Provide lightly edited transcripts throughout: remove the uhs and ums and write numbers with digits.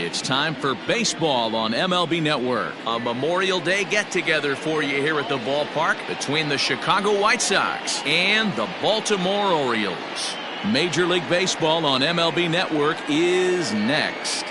It's time for baseball on MLB Network. A Memorial Day get-together for you here at the ballpark between the Chicago White Sox and the Baltimore Orioles. Major League Baseball on MLB Network is next.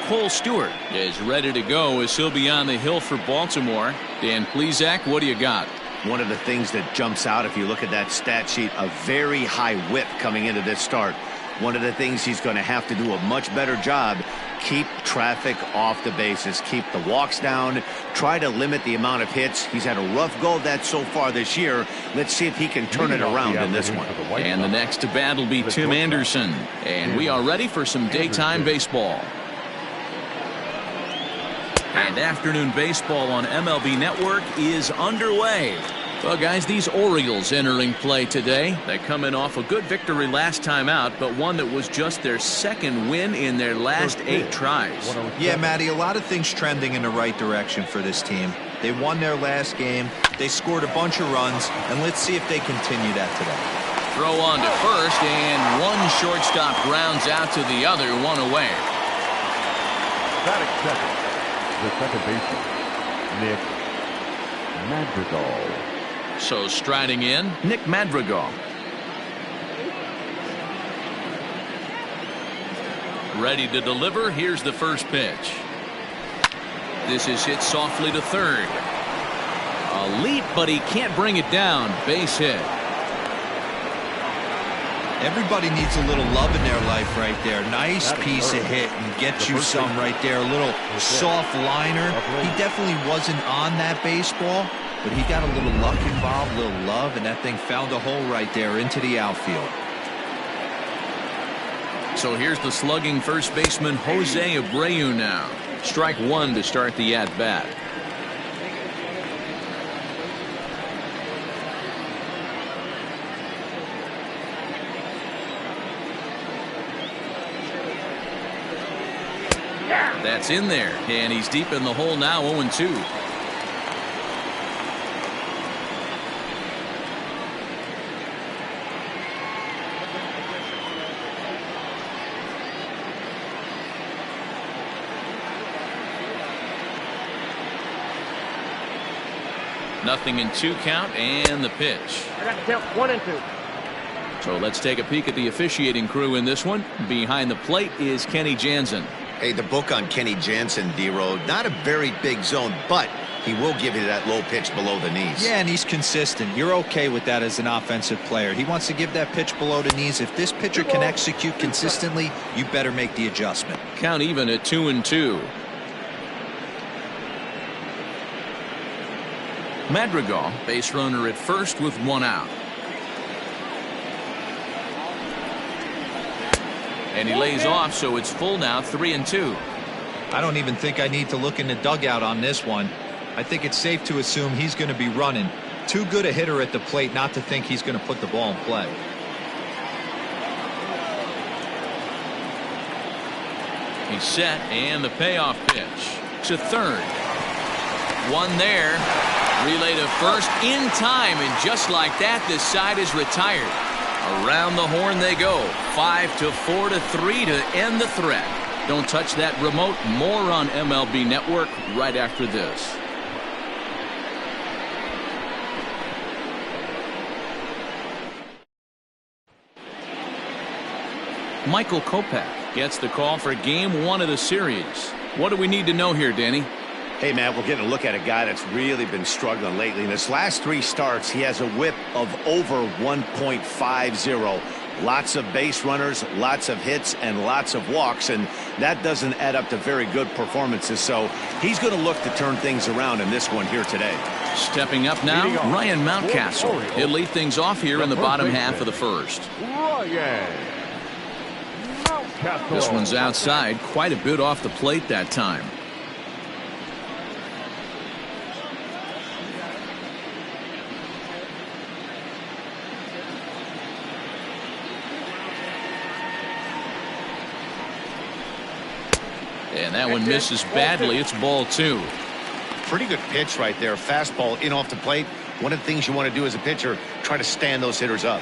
Cole Stewart is ready to go as he'll be on the hill for Baltimore. Dan Plesac, what do you got? One of the things that jumps out if you look at that stat sheet, a very high whip coming into this start. One of the things he's going to have to do a much better job, keep traffic off the bases, keep the walks down, try to limit the amount of hits. He's had a rough go of that so far this year. Let's see if he can turn it around in this one. And the next to bat will be Tim Anderson. And we are ready for some daytime baseball. And afternoon baseball on MLB Network is underway. Well, guys, these Orioles entering play today. They come in off a good victory last time out, but one that was just their second win in their last 8 tries. Yeah, Matty, a lot of things trending in the right direction for this team. They won their last game. They scored a bunch of runs, and let's see if they continue that today. Throw on to first, and one shortstop grounds out to the other, one away. Batting second, the second baseman, Nick Madrigal. So striding in, Nick Madrigal. Ready to deliver. Here's the first pitch. This is hit softly to third. A leap, but he can't bring it down. Base hit. Everybody needs a little love in their life right there. Nice piece of hit and get you some right there. A little soft liner. He definitely wasn't on that baseball, but he got a little luck involved, a little love, and that thing found a hole right there into the outfield. So here's the slugging first baseman Jose Abreu now. Strike one to start the at-bat. That's in there, and he's deep in the hole now, 0-2. Nothing in 2 count, and the pitch. I got to count 1 and 2. So let's take a peek at the officiating crew in this one. Behind the plate is Kenny Jansen. Hey, the book on Kenny Jansen, D-Road, not a very big zone, but he will give you that low pitch below the knees. Yeah, and he's consistent. You're okay with that as an offensive player. He wants to give that pitch below the knees. If this pitcher can execute consistently, you better make the adjustment. Count even at 2-2. Madrigal, base runner at first with 1 out. And he lays off, so it's full now, 3-2. I don't even think I need to look in the dugout on this one. I think it's safe to assume he's going to be running. Too good a hitter at the plate not to think he's going to put the ball in play. He's set, and the payoff pitch to third. One there. Relay to first in time, and just like that, this side is retired. Around the horn they go. 5-4 to 3 to end the threat. Don't touch that remote. More on MLB Network right after this. Michael Kopech gets the call for game 1 of the series. What do we need to know here, Danny? Hey, Matt, we're getting a look at a guy that's really been struggling lately. In his last 3 starts, he has a whip of over 1.50. Lots of base runners, lots of hits, and lots of walks, and that doesn't add up to very good performances. So he's going to look to turn things around in this one here today. Stepping up now, Ryan Mountcastle. He'll lead things off here in the bottom half of the first. This one's outside, quite a bit off the plate that time. And that one misses badly. It's ball 2. Pretty good pitch right there. Fastball in off the plate. One of the things you want to do as a pitcher, try to stand those hitters up.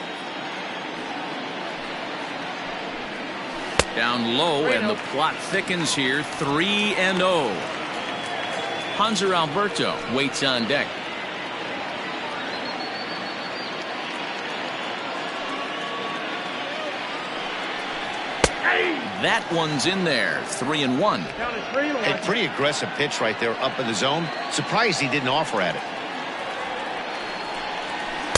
Down low, and the plot thickens here. 3-0. Hanser Alberto waits on deck. That one's in there. 3-1. A pretty aggressive pitch right there up in the zone. Surprised he didn't offer at it.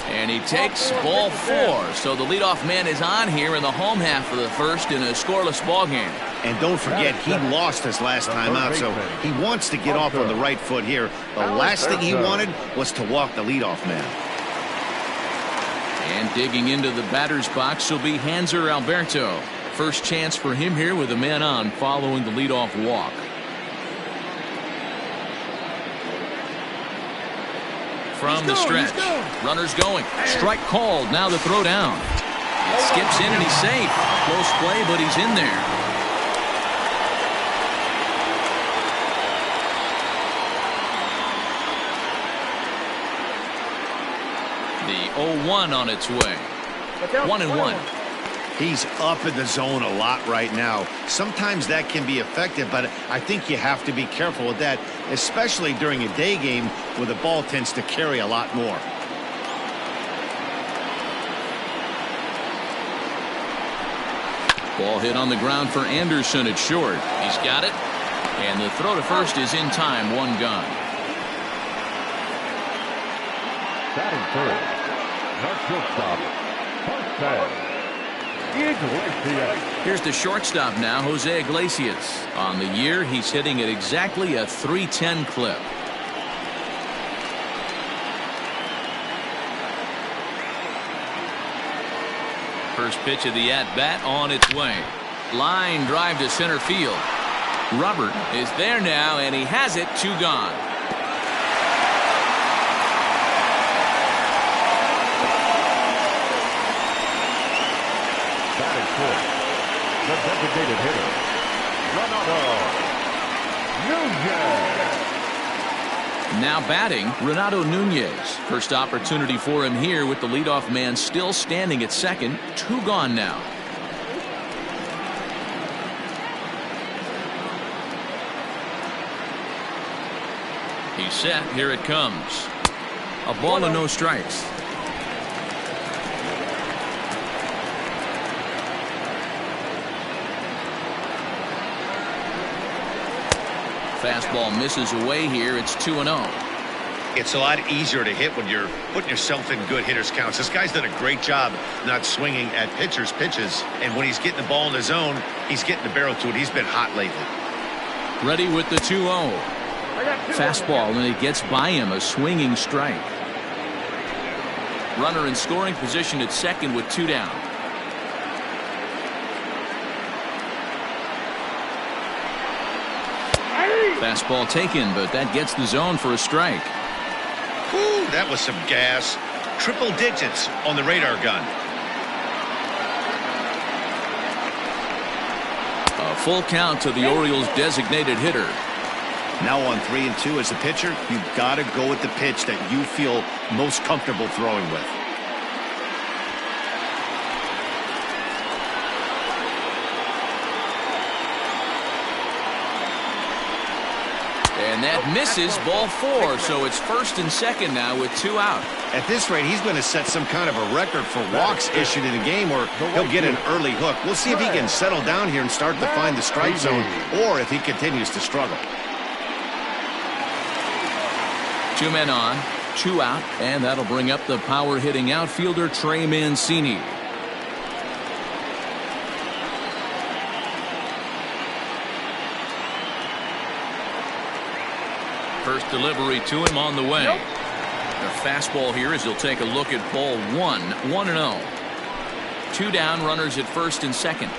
And he takes ball 4. So the leadoff man is on here in the home half of the first in a scoreless ball game. And don't forget, he lost his last time out, so he wants to get off on the right foot here. The last thing he wanted was to walk the leadoff man. And digging into the batter's box will be Hanser Alberto. First chance for him here with a man on following the leadoff walk. From the stretch, runners going, strike called. Now the throw down. It skips in and he's safe. Close play, but he's in there. The 0-1 on its way. 1-1. He's up in the zone a lot right now. Sometimes that can be effective, but I think you have to be careful with that, especially during a day game where the ball tends to carry a lot more. Ball hit on the ground for Anderson at short. He's got it. And the throw to first is in time. One gone. Batting third, the shortstop, Jose Iglesias. Here's the shortstop now, Jose Iglesias. On the year, he's hitting at exactly a .310 clip. First pitch of the at-bat on its way. Line drive to center field. Robert is there now, and he has it. 2 gone. Batting fourth, the designated hitter, Renato Nunez. Now batting, Renato Nunez. First opportunity for him here with the leadoff man still standing at second. 2 gone now. He's set. Here it comes. A ball and no strikes. Fastball misses away here. It's 2-0. It's a lot easier to hit when you're putting yourself in good hitters counts. This guy's done a great job not swinging at pitchers' pitches. And when he's getting the ball in the zone, he's getting the barrel to it. He's been hot lately. Ready with the 2-0. Fastball, and it gets by him. A swinging strike. Runner in scoring position at second with 2 down. Fastball taken, but that gets the zone for a strike. Whew, that was some gas. Triple digits on the radar gun. A full count to the Orioles' designated hitter. Now on 3-2 as a pitcher, you've got to go with the pitch that you feel most comfortable throwing with. And that misses. Ball 4, so it's first and second now with 2 out. At this rate, he's going to set some kind of a record for walks issued in a game, or he'll get an early hook. We'll see if he can settle down here and start to find the strike zone, or if he continues to struggle. 2 men on, 2 out, and that'll bring up the power-hitting outfielder Trey Mancini. First delivery to him on the way. The fastball here as he'll take a look at ball 1. 1-0. 2 down, runners at first and second.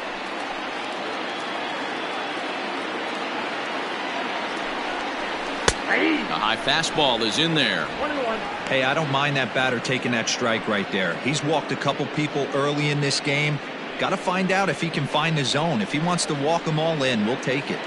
A high fastball is in there. 1-1. Hey, I don't mind that batter taking that strike right there. He's walked a couple people early in this game. Got to find out if he can find the zone. If he wants to walk them all in, we'll take it.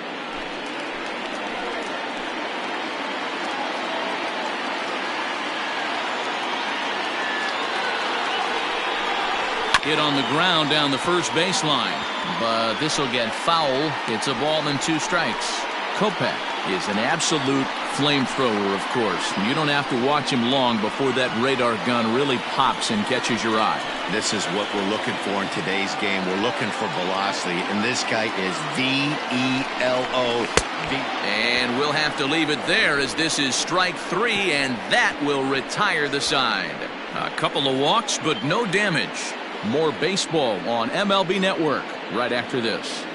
Hit on the ground down the first baseline, but this will get foul. It's a ball and 2 strikes. Kopech is an absolute flamethrower, of course. You don't have to watch him long before that radar gun really pops and catches your eye. This is what we're looking for in today's game. We're looking for velocity, and this guy is V-E-L-O. And we'll have to leave it there as this is strike 3, and that will retire the side. A couple of walks, but no damage. More baseball on MLB Network right after this.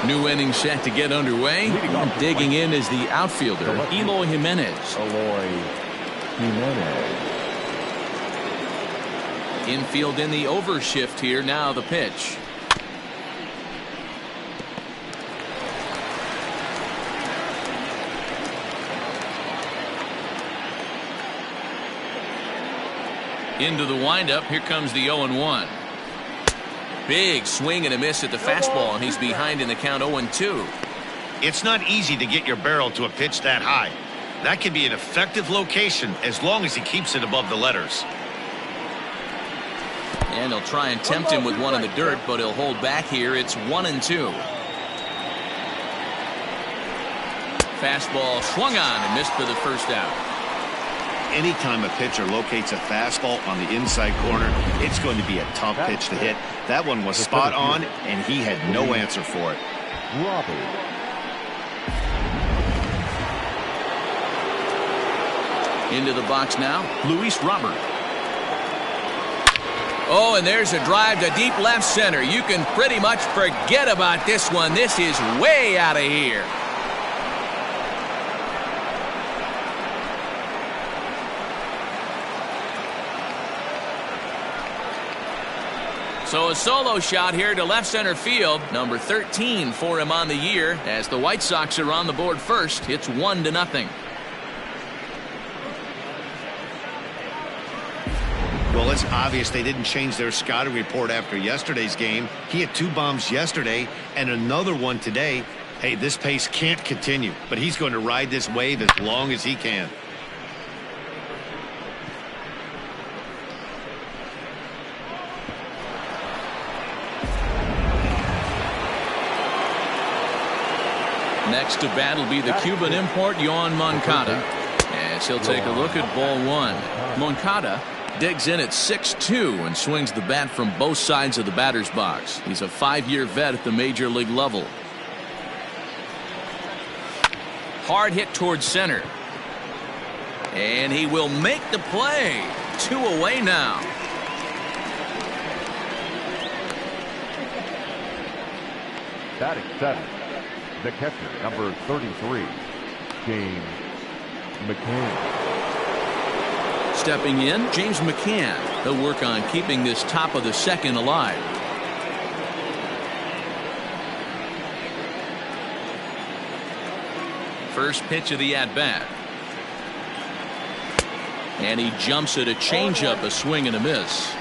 New inning set to get underway. Digging in is the outfielder, Eloy Jimenez. Infield in the overshift here. Now the pitch. Into the windup. Here comes the 0-1. Big swing and a miss at the fastball, and he's behind in the count 0-2. It's not easy to get your barrel to a pitch that high. That can be an effective location as long as he keeps it above the letters. And he'll try and tempt him with one in the dirt, but he'll hold back here. It's 1-2. Fastball swung on and missed for the first out. Anytime a pitcher locates a fastball on the inside corner, it's going to be a tough pitch to hit. That one was spot on, and he had no answer for it. Into the box now, Luis Robert. Oh, and there's a drive to deep left center. You can pretty much forget about this one. This is way out of here. So a solo shot here to left center field. Number 13 for him on the year as the White Sox are on the board first. It's 1-0. Well, it's obvious they didn't change their scouting report after yesterday's game. He had 2 bombs yesterday and another one today. Hey, this pace can't continue, but he's going to ride this wave as long as he can. Next to bat will be the Cuban import, Yoan Moncada. As he'll take a look at ball 1. Moncada digs in at 6'2" and swings the bat from both sides of the batter's box. He's a 5-year vet at the major league level. Hard hit towards center. And he will make the play. 2 away now. Batting 7. The catcher, number 33, James McCann. Stepping in, James McCann. He'll work on keeping this top of the second alive. First pitch of the at-bat. And he jumps at a changeup, a swing and a miss.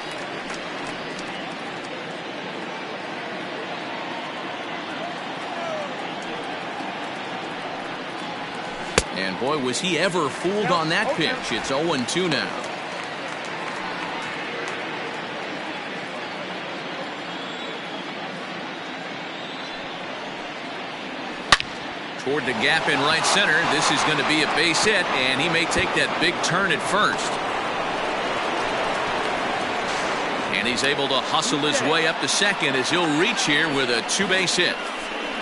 And boy, was he ever fooled on that pitch. It's 0-2 now. Toward the gap in right center. This is going to be a base hit, and he may take that big turn at first. And he's able to hustle his way up to second as he'll reach here with a 2-base hit.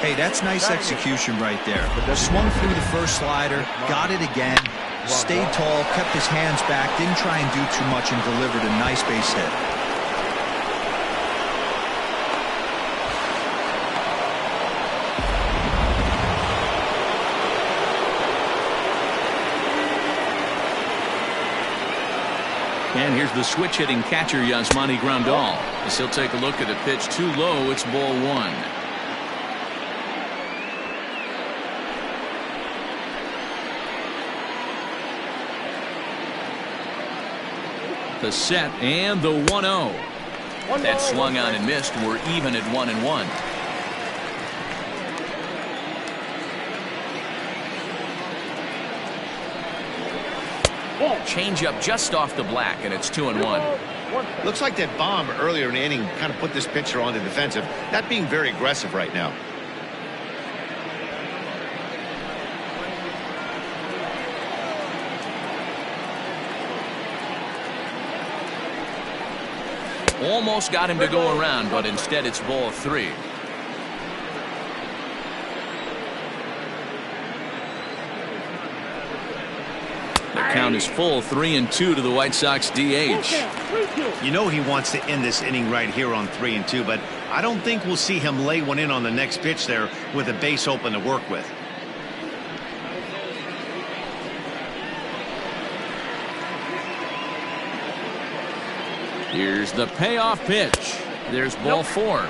Hey, that's nice execution right there. Swung through the first slider, got it again, stayed tall, kept his hands back, didn't try and do too much, and delivered a nice base hit. And here's the switch hitting catcher, Yasmani Grandal. As he'll take a look at a pitch too low. It's ball 1. The set and the 1-0. That swung on and missed. We're even at 1-1. Change up just off the black, and it's 2-1. Looks like that bomb earlier in the inning kind of put this pitcher on the defensive, not being very aggressive right now. Almost got him to go around, but instead it's ball 3. The count is full, 3-2 to the White Sox DH. You know he wants to end this inning right here on 3-2, but I don't think we'll see him lay one in on the next pitch there with a base open to work with. Here's the payoff pitch. There's ball 4.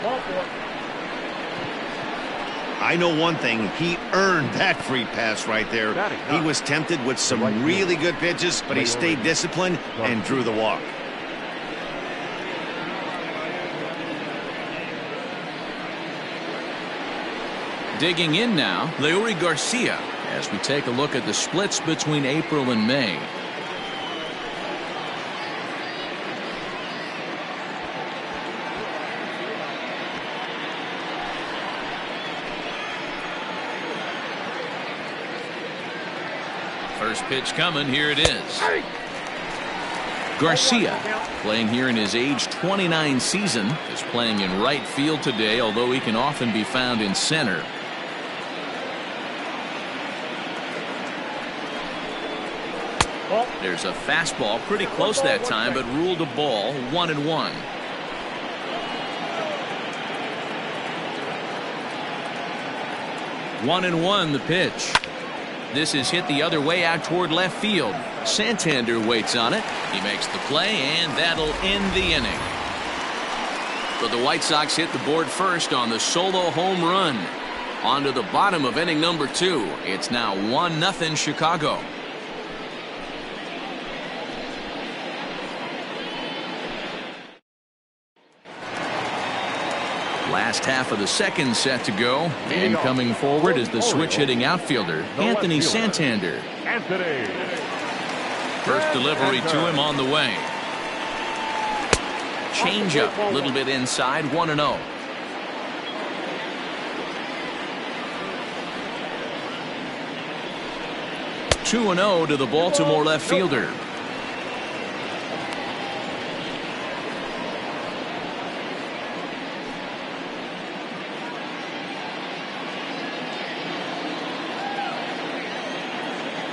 I know one thing, he earned that free pass right there. He was tempted with some really good pitches, but he stayed disciplined and drew the walk. Digging in now, Leury Garcia, as we take a look at the splits between April and May. First pitch coming, here it is. Garcia, playing here in his age 29 season, is playing in right field today, although he can often be found in center. There's a fastball pretty close that time, but ruled a ball, 1-1. One and one, the pitch. This is hit the other way out toward left field. Santander waits on it. He makes the play, and that'll end the inning. But the White Sox hit the board first on the solo home run. On to the bottom of inning number 2. It's now 1-0 Chicago. Last half of the second set to go, and coming forward is the switch-hitting outfielder, Anthony Santander. First delivery to him on the way. Changeup, a little bit inside, 1-0. Two and 0 to the Baltimore left fielder.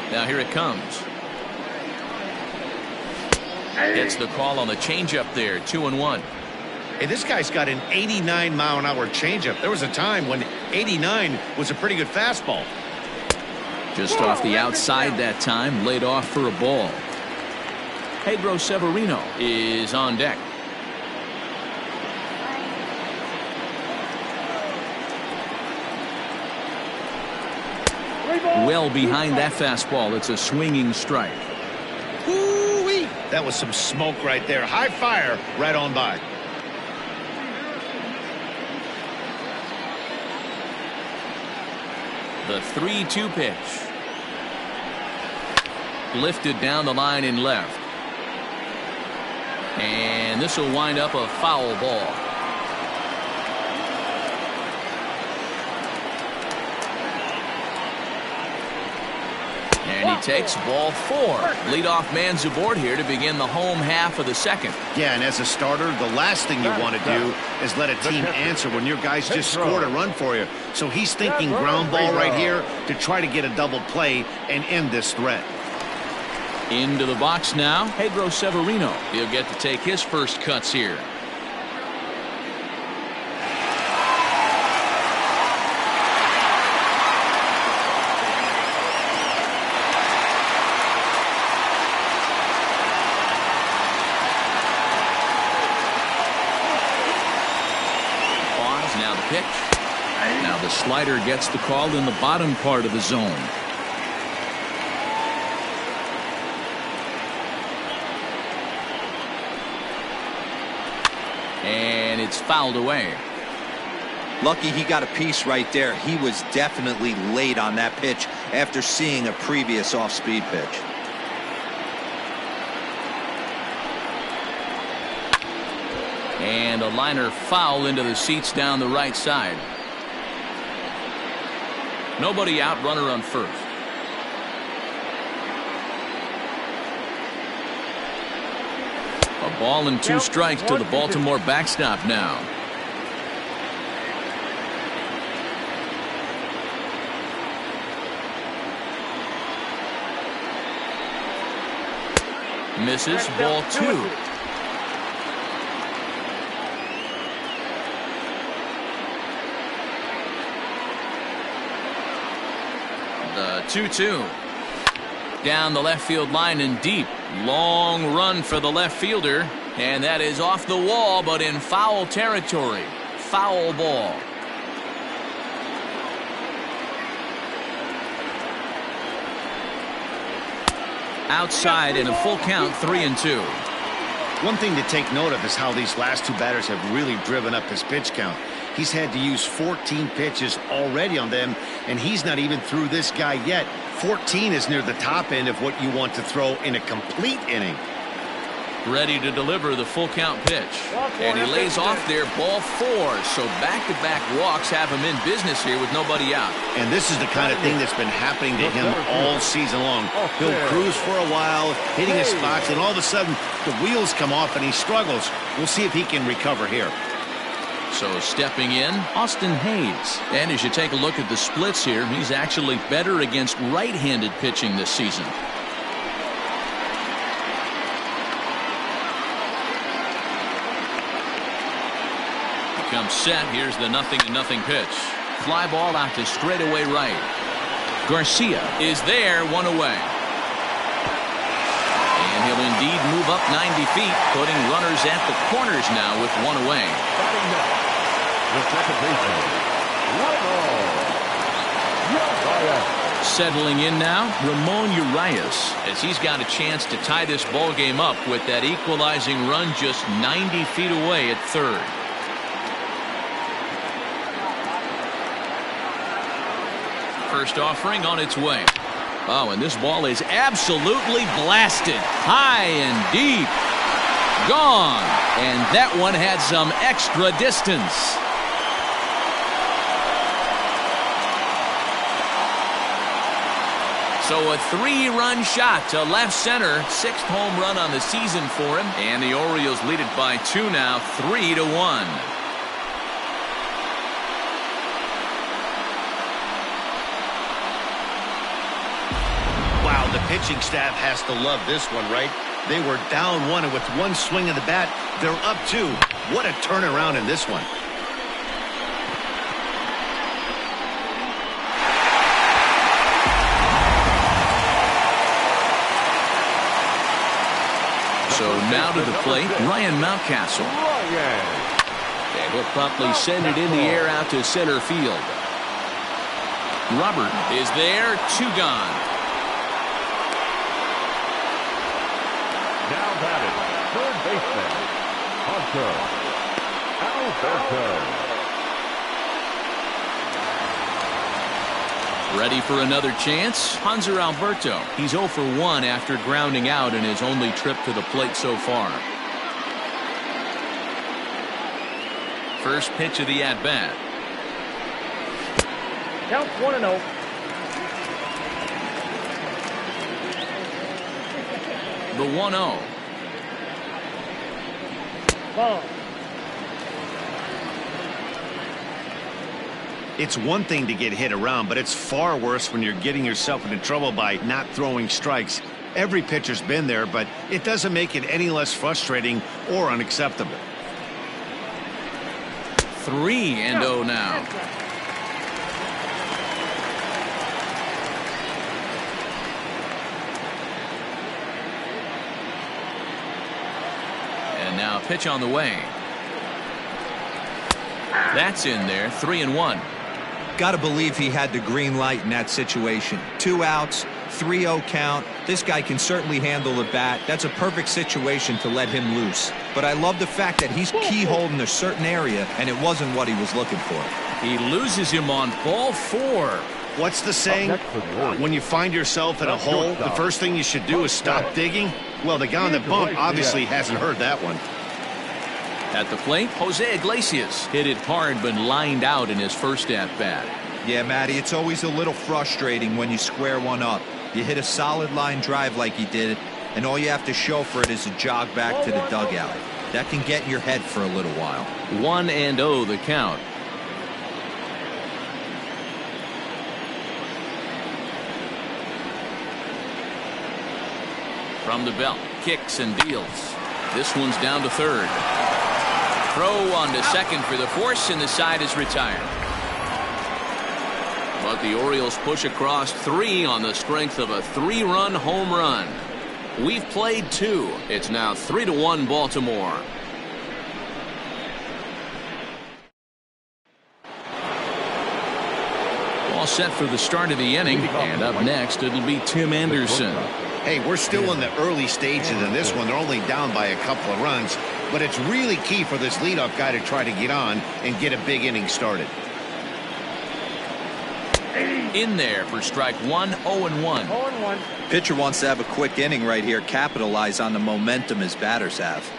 Now here it comes. Gets the call on the changeup there, 2-1. Hey, this guy's got an 89-mile-an-hour changeup. There was a time when 89 was a pretty good fastball. Just off the outside that time, laid off for a ball. Pedro Severino is on deck. Well behind that fastball. It's a swinging strike. Ooh-wee. That was some smoke right there. High fire right on by. The 3-2 pitch. Lifted down the line in left. And this will wind up a foul ball. And he takes ball 4. Leadoff man's aboard here to begin the home half of the second. Yeah, and as a starter, the last thing you want to do is let a team answer when your guys just scored a run for you. So he's thinking ground ball right here to try to get a double play and end this threat. Into the box now, Pedro Severino. He'll get to take his first cuts here. Now the pitch. Now the slider gets the call in the bottom part of the zone. And it's fouled away. Lucky he got a piece right there. He was definitely late on that pitch after seeing a previous off-speed pitch. And a liner foul into the seats down the right side. Nobody out, runner on first. A ball and 2 strikes to the Baltimore backstop now. Misses, ball 2. The 2-2. Down the left field line and deep. Long run for the left fielder. And that is off the wall, but in foul territory. Foul ball. Outside in a full count, 3-2. One thing to take note of is how these last 2 batters have really driven up his pitch count. He's had to use 14 pitches already on them, and he's not even through this guy yet. 14 is near the top end of what you want to throw in a complete inning. Ready to deliver the full count pitch. And he lays off there, ball 4. So back-to-back walks have him in business here with nobody out. And this is the kind of thing that's been happening to him all season long. He'll cruise for a while, hitting his spots, and all of a sudden the wheels come off and he struggles. We'll see if he can recover here. So stepping in, Austin Hayes. And as you take a look at the splits here, he's actually better against right-handed pitching this season. Comes set. Here's the 0-0 pitch. Fly ball out to straightaway right. Garcia is there, 1 away. And he'll indeed move up 90 feet, putting runners at the corners now with 1 away. The second baseman, Settling in now, Ramon Urias, as he's got a chance to tie this ball game up with that equalizing run just 90 feet away at third. First offering on its way. Oh, and this ball is absolutely blasted. High and deep. Gone. And that one had some extra distance. So a 3-run shot to left center. 6th home run on the season for him. And the Orioles lead it by 2 now, 3-1. The pitching staff has to love this one, right? They were down 1, and with 1 swing of the bat, they're up 2. What a turnaround in this one. So now to the plate, Ryan Mountcastle. And he'll promptly send it in the air out to center field. Robert is there, 2 gone. Now batting, third baseman, Hunter Alberto. Ready for another chance? Hanser Alberto. He's 0 for 1 after grounding out in his only trip to the plate so far. First pitch of the at-bat. Count 1-0. The 1-0. Ball. It's one thing to get hit around, but it's far worse when you're getting yourself into trouble by not throwing strikes. Every pitcher's been there, but it doesn't make it any less frustrating or unacceptable. 3-0 now. And now pitch on the way. That's in there, 3-1. Got to believe he had the green light in that situation. 2 outs, 3-0 count. This guy can certainly handle the bat. That's a perfect situation to let him loose. But I love the fact that he's keyholed in a certain area, and it wasn't what he was looking for. He loses him on ball 4. What's the saying? When you find yourself in a hole, the first thing you should do is stop digging. Well, the guy on the bump obviously hasn't heard that one. At the plate, Jose Iglesias hit it hard but lined out in his first at-bat. Yeah, Matty, it's always a little frustrating when you square one up. You hit a solid line drive like he did, and all you have to show for it is a jog back to the dugout. That can get in your head for a little while. 1-0 the count. From the belt, kicks and deals. This one's down to third. Throw on to second for the force, and the side is retired. But the Orioles push across 3 on the strength of a 3-run home run. We've played 2. It's now 3-1 Baltimore. All set for the start of the inning, and up next it'll be Tim Anderson. Hey, we're still in the early stages of this one. They're only down by a couple of runs, but it's really key for this leadoff guy to try to get on and get a big inning started. In there for strike 1, 0-1. Pitcher wants to have a quick inning right here, capitalize on the momentum his batters have.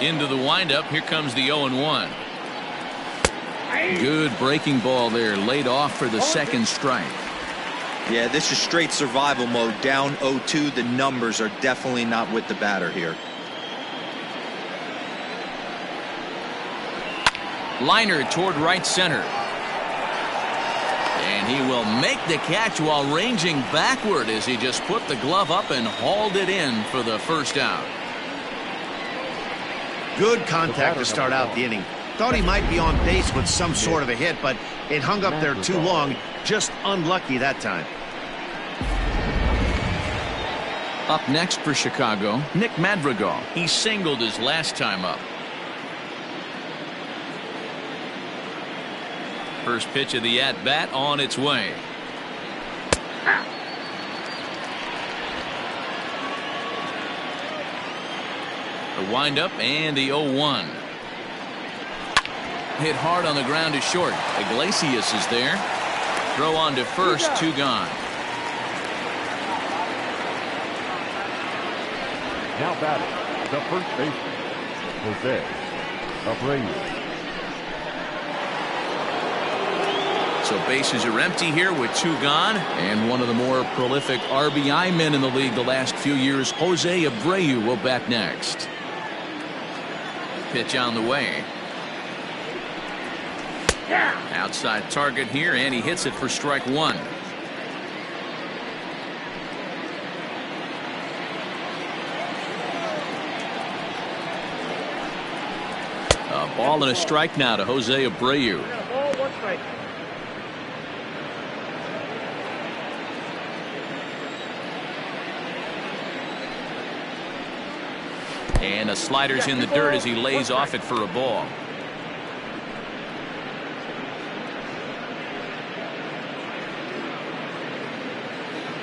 Into the windup, here comes the 0-1. Good breaking ball there, laid off for the second strike. Yeah, this is straight survival mode. Down 0-2. The numbers are definitely not with the batter here. Liner toward right center. And he will make the catch while ranging backward as he just put the glove up and hauled it in for the first out. Good contact to start out the inning. Thought he might be on base with some sort of a hit, but it hung up there too long. Just unlucky that time. Up next for Chicago, Nick Madrigal. He singled his last time up. First pitch of the at-bat on its way. The windup and the 0-1. Hit hard on the ground to short. Iglesias is there. Throw on to first, 2 gone. Now batting, the first baseman, Jose Abreu. So bases are empty here with 2 gone, and one of the more prolific RBI men in the league the last few years, Jose Abreu, will bat next. Pitch on the way. Outside target here, and he hits it for strike 1. A ball and a strike now to Jose Abreu. And a slider's in the dirt as he lays off it for a ball.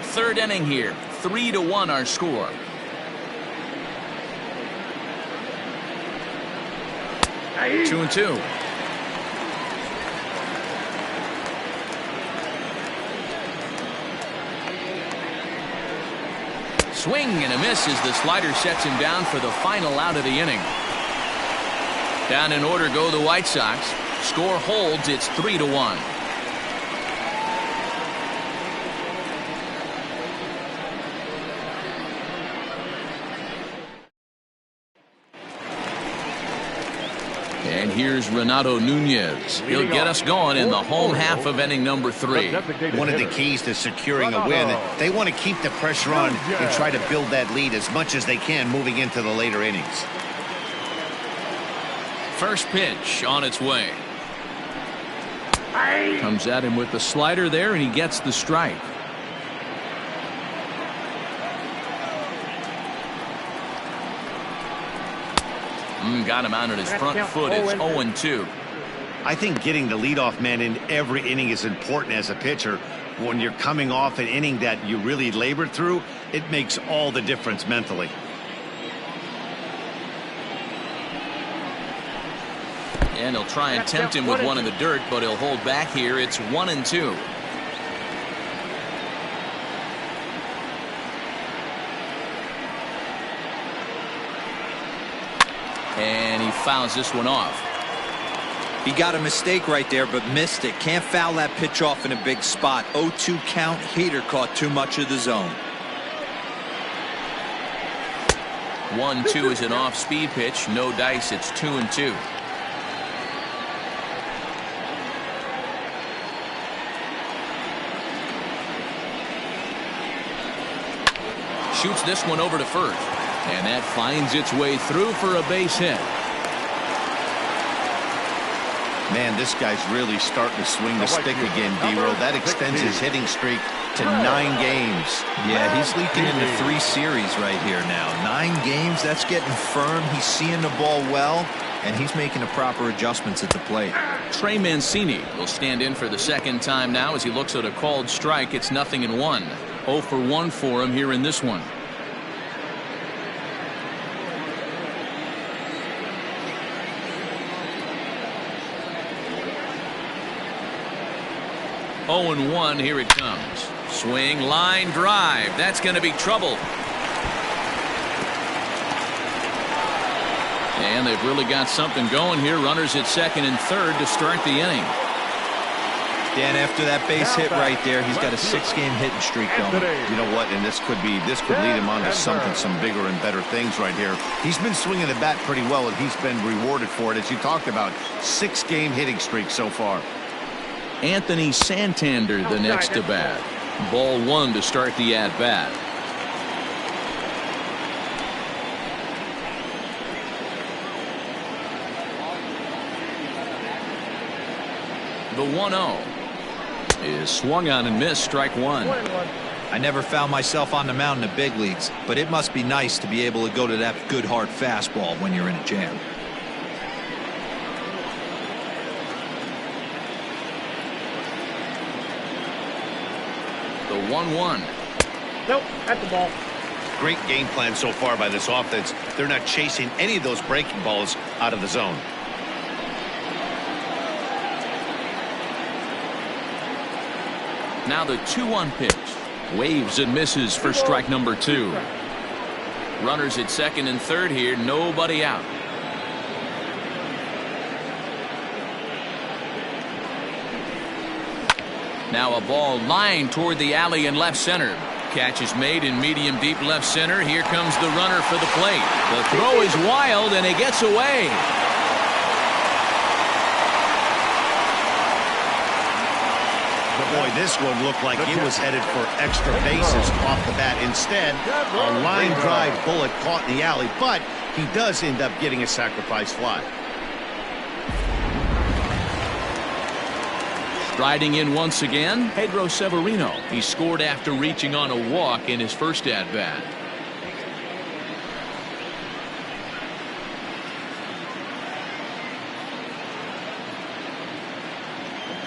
Third inning here, 3-1 our score. Two and 2. Swing and a miss as the slider sets him down for the final out of the inning. Down in order go the White Sox. Score holds, it's 3-1. And here's Renato Nunez. He'll get us going in the home half of inning number 3. One of the keys to securing a win, they want to keep the pressure on and try to build that lead as much as they can moving into the later innings. First pitch on its way. Comes at him with the slider there, and he gets the strike. Got him out on his front foot. It's 0-2. I think getting the leadoff man in every inning is important as a pitcher. When you're coming off an inning that you really labored through, it makes all the difference mentally. And he'll try and tempt him with one in the dirt, but he'll hold back here. It's 1-2. fouls this one off. He got a mistake right there, but missed it. Can't foul that pitch off in a big spot. 0-2 count. Heater caught too much of the zone. 1-2 is an off-speed pitch. No dice. It's 2-2. Shoots this one over to first, and that finds its way through for a base hit. Man, this guy's really starting to swing the stick again, D-Roll. That extends his hitting streak to 9 games. Yeah, he's leaking into 3 series right here now. 9 games, that's getting firm. He's seeing the ball well, and he's making the proper adjustments at the plate. Trey Mancini will stand in for the second time now as he looks at a called strike. It's 0-1. 0 for 1 for him here in this one. Oh and 1, here it comes. Swing, line drive. That's going to be trouble. And they've really got something going here. Runners at second and third to start the inning. Dan, after that base hit right there, he's got a 6-game hitting streak going. You know what? And this could lead him on to some bigger and better things right here. He's been swinging the bat pretty well, and he's been rewarded for it, as you talked about. 6-game hitting streak so far. Anthony Santander the next to bat. Ball 1 to start the at bat. The 1-0 is swung on and missed. Strike 1. I never found myself on the mound in the big leagues, but it must be nice to be able to go to that good hard fastball when you're in a jam. The 1-1. Nope, at the ball. Great game plan so far by this offense. They're not chasing any of those breaking balls out of the zone. Now the 2-1 pitch. Waves and misses for strike number 2. Runners at second and third here. Nobody out. Now a ball lined toward the alley in left center. Catch is made in medium deep left center. Here comes the runner for the plate. The throw is wild and it gets away. Boy, this one looked like it was headed for extra bases off the bat. Instead, a line drive bullet caught in the alley, but he does end up getting a sacrifice fly. Striding in once again, Pedro Severino. He scored after reaching on a walk in his first at-bat.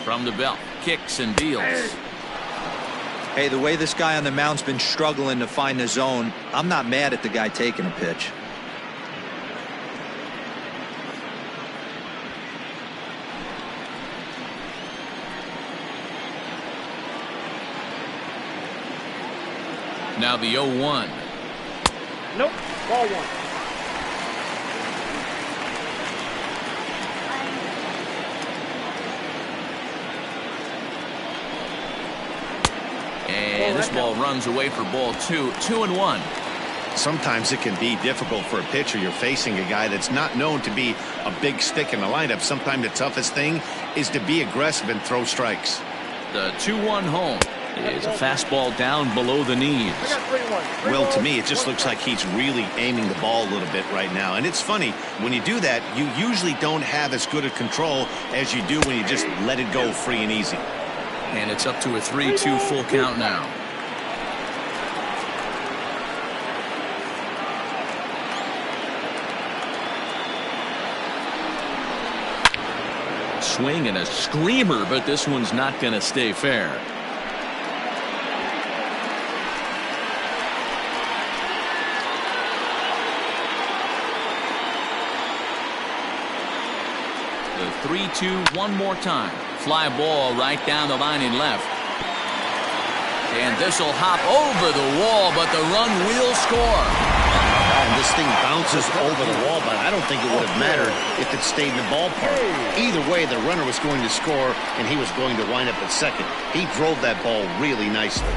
From the belt, kicks and deals. Hey, the way this guy on the mound's been struggling to find the zone, I'm not mad at the guy taking a pitch. Now the 0-1. Nope, ball 1. And this ball runs away for ball 2. 2-1. Sometimes it can be difficult for a pitcher. You're facing a guy that's not known to be a big stick in the lineup. Sometimes the toughest thing is to be aggressive and throw strikes. The 2-1 home is a fastball down below the knees. Well, to me, it just looks like he's really aiming the ball a little bit right now. And it's funny, when you do that, you usually don't have as good a control as you do when you just let it go free and easy. And it's up to a 3-2 full count now. Swing and a screamer, but this one's not going to stay fair. The 3-2 one more time. Fly ball right down the line in left. And this will hop over the wall, but the run will score. And this thing bounces over the wall, but I don't think it would have mattered if it stayed in the ballpark. Either way, the runner was going to score, and he was going to wind up at second. He drove that ball really nicely.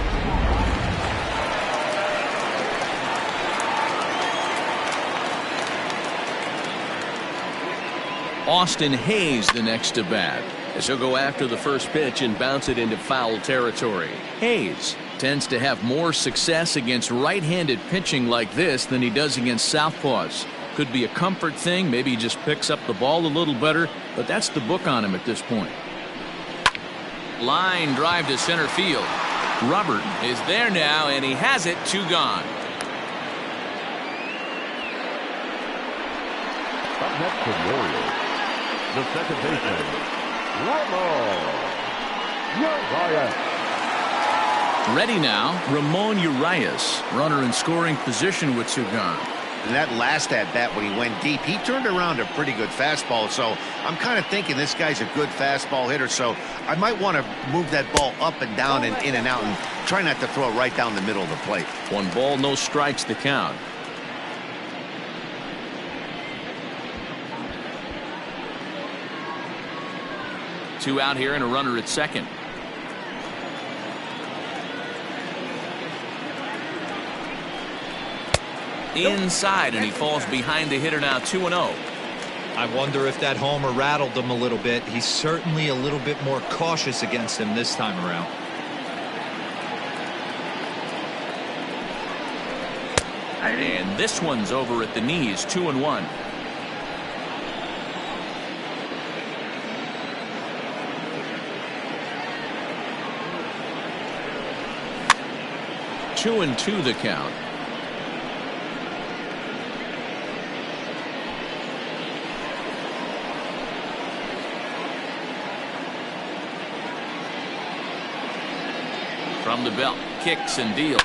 Austin Hayes the next to bat, as he'll go after the first pitch and bounce it into foul territory. Hayes tends to have more success against right-handed pitching like this than he does against southpaws. Could be a comfort thing. Maybe he just picks up the ball a little better, but that's the book on him at this point. Line drive to center field. Robert is there now, and he has it. 2 gone. Up next for the Orioles, the second baseman, Ramon Urias. Ready now, Ramon Urias, runner in scoring position with 2 gone. And that last at-bat when he went deep, he turned around a pretty good fastball. So I'm kind of thinking this guy's a good fastball hitter. So I might want to move that ball up and down and in and out and try not to throw it right down the middle of the plate. 1 ball, no strikes the count. Two out here and a runner at second. Inside, and he falls behind the hitter now. 2-0. I wonder if that homer rattled him a little bit. He's certainly a little bit more cautious against him this time around. And this one's over at the knees. 2-1. Two and 2 the count. From the belt, kicks and deals.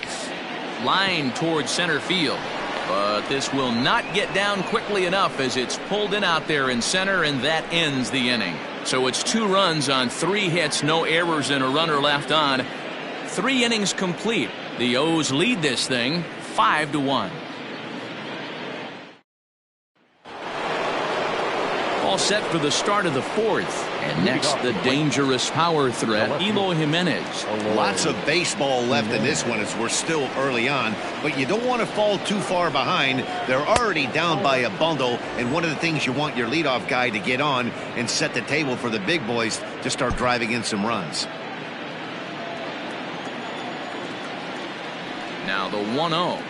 Line towards center field, but this will not get down quickly enough as it's pulled in out there in center, and that ends the inning. So it's 2 runs on 3 hits, no errors, and a runner left on. 3 innings complete. The O's lead this thing 5-1. All set for the start of the 4th. And next, the dangerous power threat, Eloy Jimenez. Lots of baseball left in this one as we're still early on, but you don't want to fall too far behind. They're already down by a bundle, and one of the things you want your leadoff guy to get on and set the table for the big boys to start driving in some runs. Now the 1-0.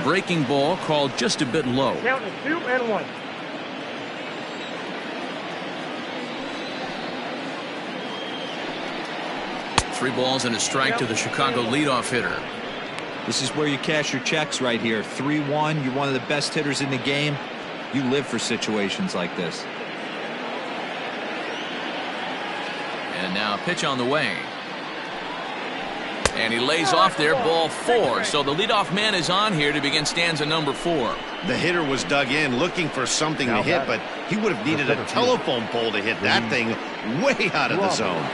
Breaking ball called just a bit low. Count is 2-1. Three balls and a strike to the Chicago leadoff hitter. This is where you cash your checks right here. 3-1. You're one of the best hitters in the game. You live for situations like this. And now a pitch on the way. And he lays off there, ball 4. So the leadoff man is on here to begin stanza number 4. The hitter was dug in looking for something to hit, but he would have needed a telephone pole to hit that thing way out of the zone.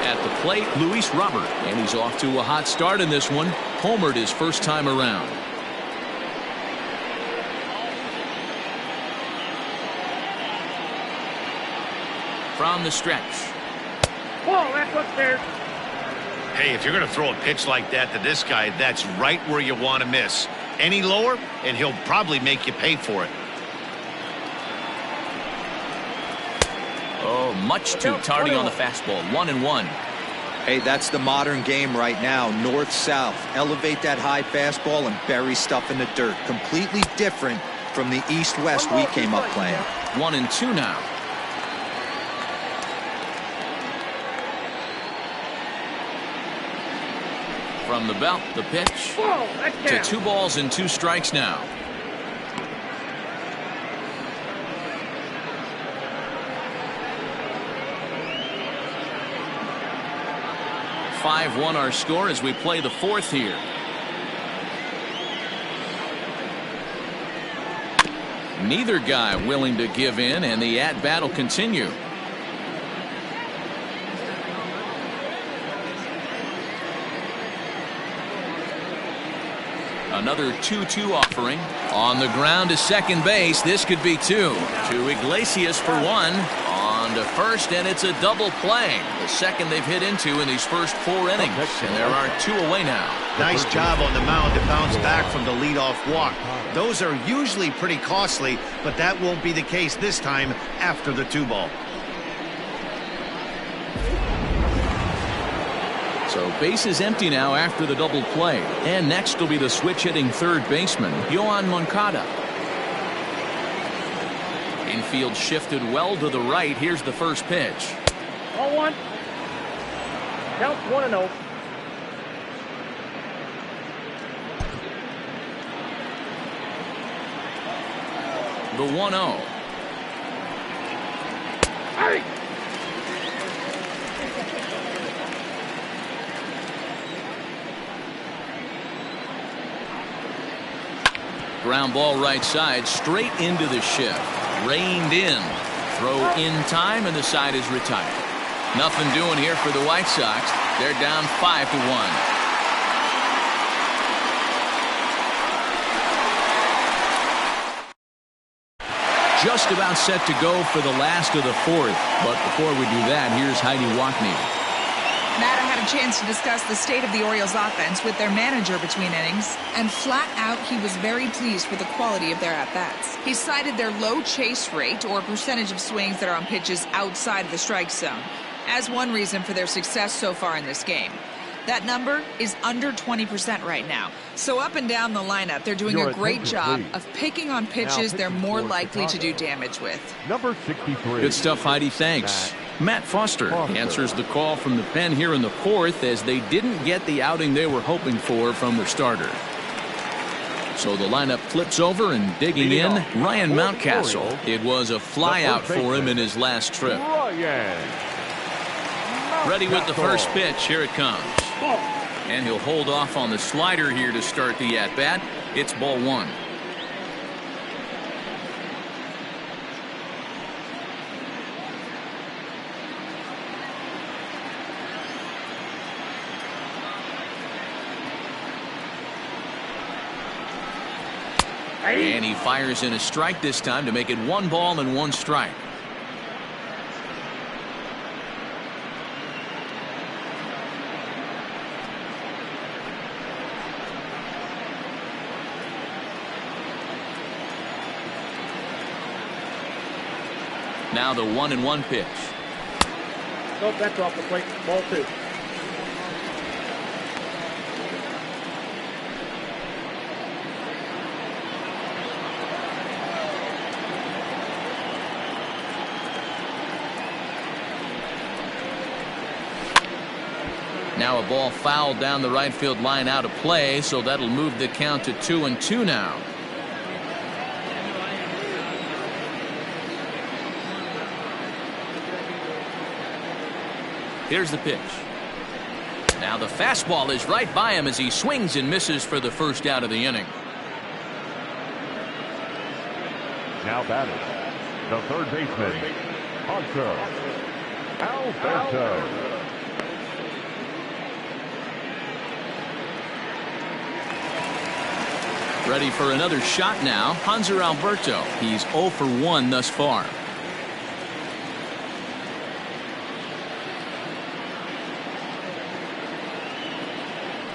At the plate, Luis Robert, and he's off to a hot start in this one. Homered his first time around. From the stretch. Whoa, that's upstairs. Hey, if you're going to throw a pitch like that to this guy, that's right where you want to miss. Any lower, and he'll probably make you pay for it. Oh, much too tardy on the fastball. 1-1. Hey, that's the modern game right now. North-south. Elevate that high fastball and bury stuff in the dirt. Completely different from the east-west we came up playing. 1-2 now. From the belt, the pitch. Whoa, that's to 2 balls and 2 strikes now. Five-1 our score as we play the 4th here. Neither guy willing to give in, and the at-bat will continue. Another 2-2 offering. On the ground to second base. This could be two. To Iglesias for one. On to first, and it's a double play. The second they've hit into in these first 4 innings. And there are 2 away now. Nice job on the mound to bounce back from the leadoff walk. Those are usually pretty costly, but that won't be the case this time after the 2-ball. So base is empty now after the double play. And next will be the switch-hitting third baseman, Yohan Moncada. Infield shifted well to the right. Here's the first pitch. 0-1. Counts 1-0. The 1-0. Hey! Ground ball right side, straight into the shift. Reined in. Throw in time, and the side is retired. Nothing doing here for the White Sox. They're down 5-1. Just about set to go for the last of the 4th. But before we do that, here's Heidi Wackney. Matt, I had a chance to discuss the state of the Orioles offense with their manager between innings, and flat out he was very pleased with the quality of their at-bats. He cited their low chase rate, or percentage of swings that are on pitches outside of the strike zone, as one reason for their success so far in this game. That number is under 20% right now. So up and down the lineup, they're doing a great job of picking on pitches they're more likely to do damage with. Number 63. Good stuff, Heidi. Thanks. Matt Foster answers the call from the pen here in the 4th, as they didn't get the outing they were hoping for from the starter. So the lineup flips over, and digging in, Ryan Mountcastle. It was a flyout for him in his last trip. Ready with the first pitch. Here it comes. And he'll hold off on the slider here to start the at-bat. It's ball 1. And he fires in a strike this time to make it 1 ball and 1 strike. Now the 1-1 pitch. Nope, that's off the plate. Ball 2. Now a ball fouled down the right field line, out of play, so that'll move the count to 2-2 now. Here's the pitch. Now the fastball is right by him as he swings and misses for the first out of the inning. Now batting, the third baseman, Hunter Alberto. Ready for another shot now, Hanser Alberto. He's 0 for 1 thus far.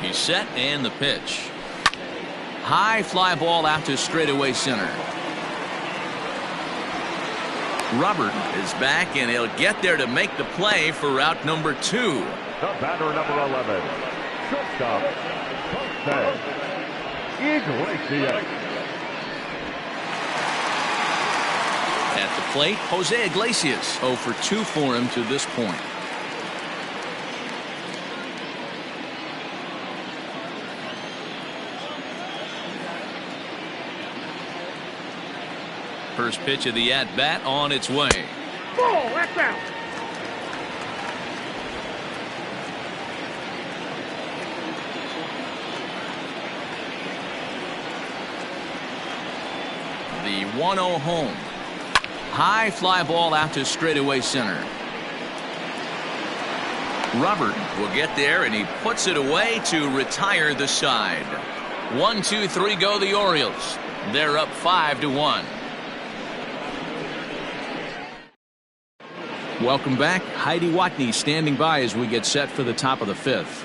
He's set, and the pitch. High fly ball out to straightaway center. Robert is back, and he'll get there to make the play for route number 2. The batter, number 11, shortstop, Jose Iglesias. At the plate, Jose Iglesias 0 for 2 for him to this point. First pitch of the at-bat on its way. Ball, that's out. The 1-0 home. High fly ball out to straightaway center. Robert will get there, and he puts it away to retire the side. 1, 2, 3 go the Orioles. They're up 5-1. Welcome back. Heidi Watney standing by as we get set for the top of the 5th.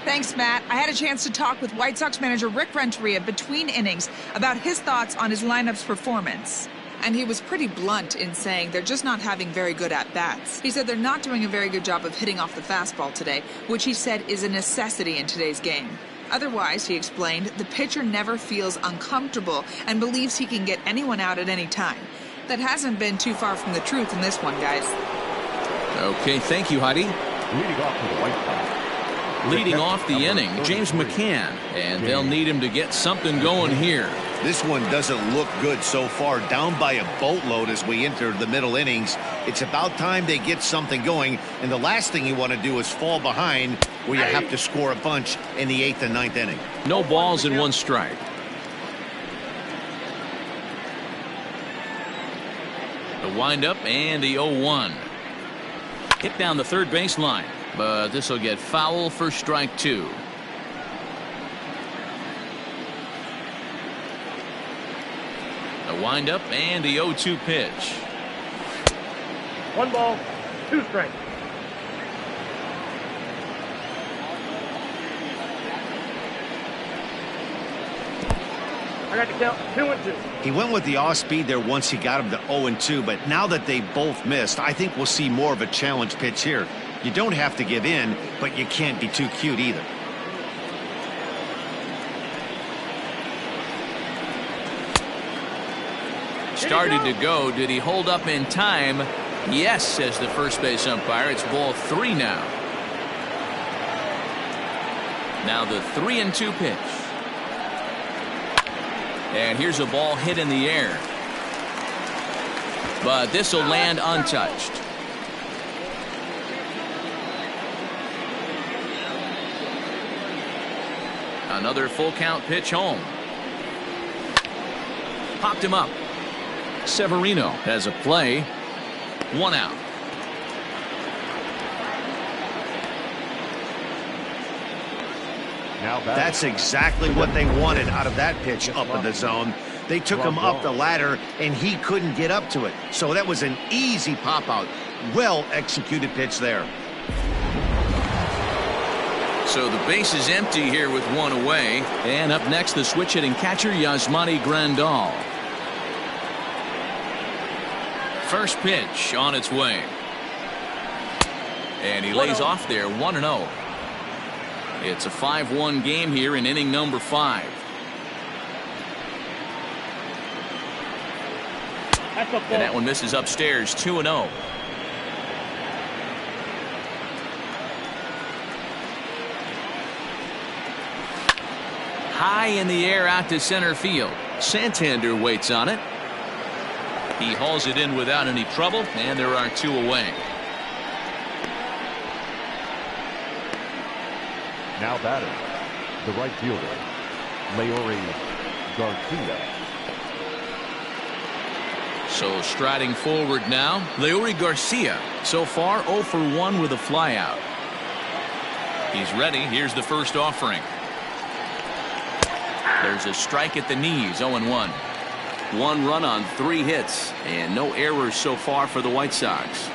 Thanks, Matt. I had a chance to talk with White Sox manager Rick Renteria between innings about his thoughts on his lineup's performance. And he was pretty blunt in saying they're just not having very good at-bats. He said they're not doing a very good job of hitting off the fastball today, which he said is a necessity in today's game. Otherwise, he explained, the pitcher never feels uncomfortable and believes he can get anyone out at any time. That hasn't been too far from the truth in this one, guys. Okay, thank you, Heidi. Leading off for the White Sox. Leading off the inning, James McCann, and they'll need him to get something going here. This one doesn't look good so far. Down by a boatload as we enter the middle innings. It's about time they get something going, and the last thing you want to do is fall behind where you have to score a bunch in the 8th and 9th inning. No balls and 1 strike. The windup and the 0-1. Hit down the third baseline, but this will get foul for strike 2. The windup and the 0-2 pitch. 1 ball, 2 strikes. I got to count 2 and 2. He went with the off speed there once he got him to 0-2, but now that they both missed, I think we'll see more of a challenge pitch here. You don't have to give in, but you can't be too cute either. Started to go. Did he hold up in time? Yes, says the first base umpire. It's ball 3 now. Now the 3-2 pitch. And here's a ball hit in the air. But this will land untouched. Another full count pitch home. Popped him up. Severino has a play. 1 out. That's exactly what they wanted out of that pitch up in the zone. They took him up the ladder, and he couldn't get up to it. So that was an easy pop-out. Well-executed pitch there. So the base is empty here with 1 away. And up next, the switch-hitting catcher, Yasmani Grandal. First pitch on its way. And he lays off there, 1-0. It's a 5-1 game here in inning number 5. And that one misses upstairs, 2-0. High in the air out to center field. Santander waits on it. He hauls it in without any trouble, and there are 2 away. Now batting, the right fielder, Leori Garcia. So striding forward now, Leori Garcia. So far 0 for 1 with a flyout. He's ready. Here's the first offering. There's a strike at the knees, 0-1. 1 run on 3 hits, and no errors so far for the White Sox.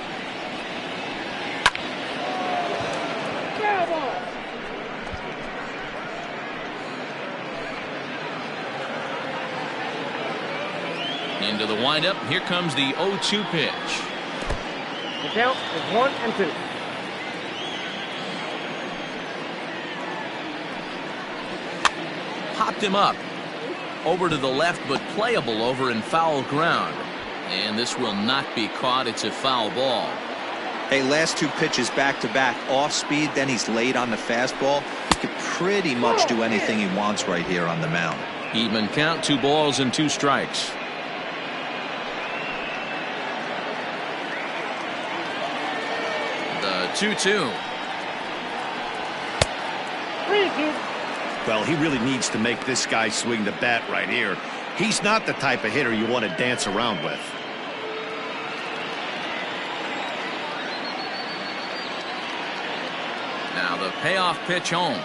Into the windup. Here comes the 0-2 pitch. The count is 1-2. Popped him up. Over to the left, but playable over in foul ground. And this will not be caught. It's a foul ball. Hey, last 2 pitches back-to-back off speed, then he's laid on the fastball. He could pretty much do anything he wants right here on the mound. Even count, 2 balls and 2 strikes. The 2-2. Well, he really needs to make this guy swing the bat right here. He's not the type of hitter you want to dance around with. Now the payoff pitch home.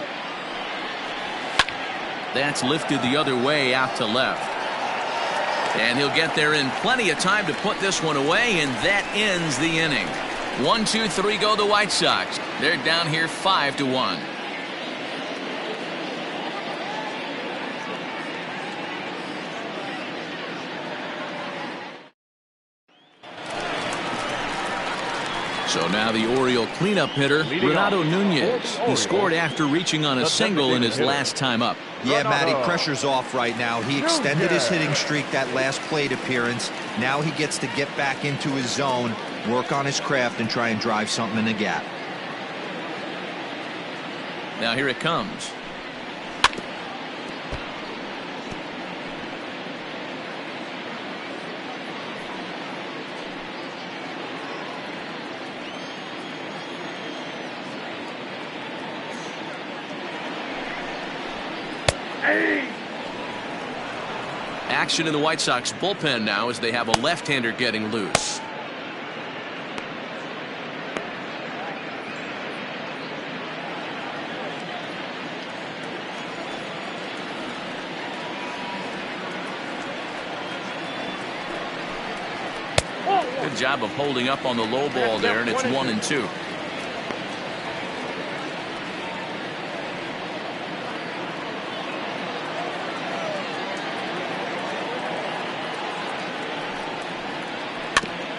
That's lifted the other way out to left. And he'll get there in plenty of time to put this one away, and that ends the inning. 1, 2, 3 go the White Sox. They're down here 5-1. So now the Oriole cleanup hitter, Renato Nunez. He scored after reaching on a single in his last time up. Yeah, Matty, pressure's off right now. He extended his hitting streak that last plate appearance. Now he gets to get back into his zone, work on his craft, and try and drive something in the gap. Now here it comes. Action in the White Sox bullpen now as they have a left-hander getting loose. Good job of holding up on the low ball there, and it's 1-2.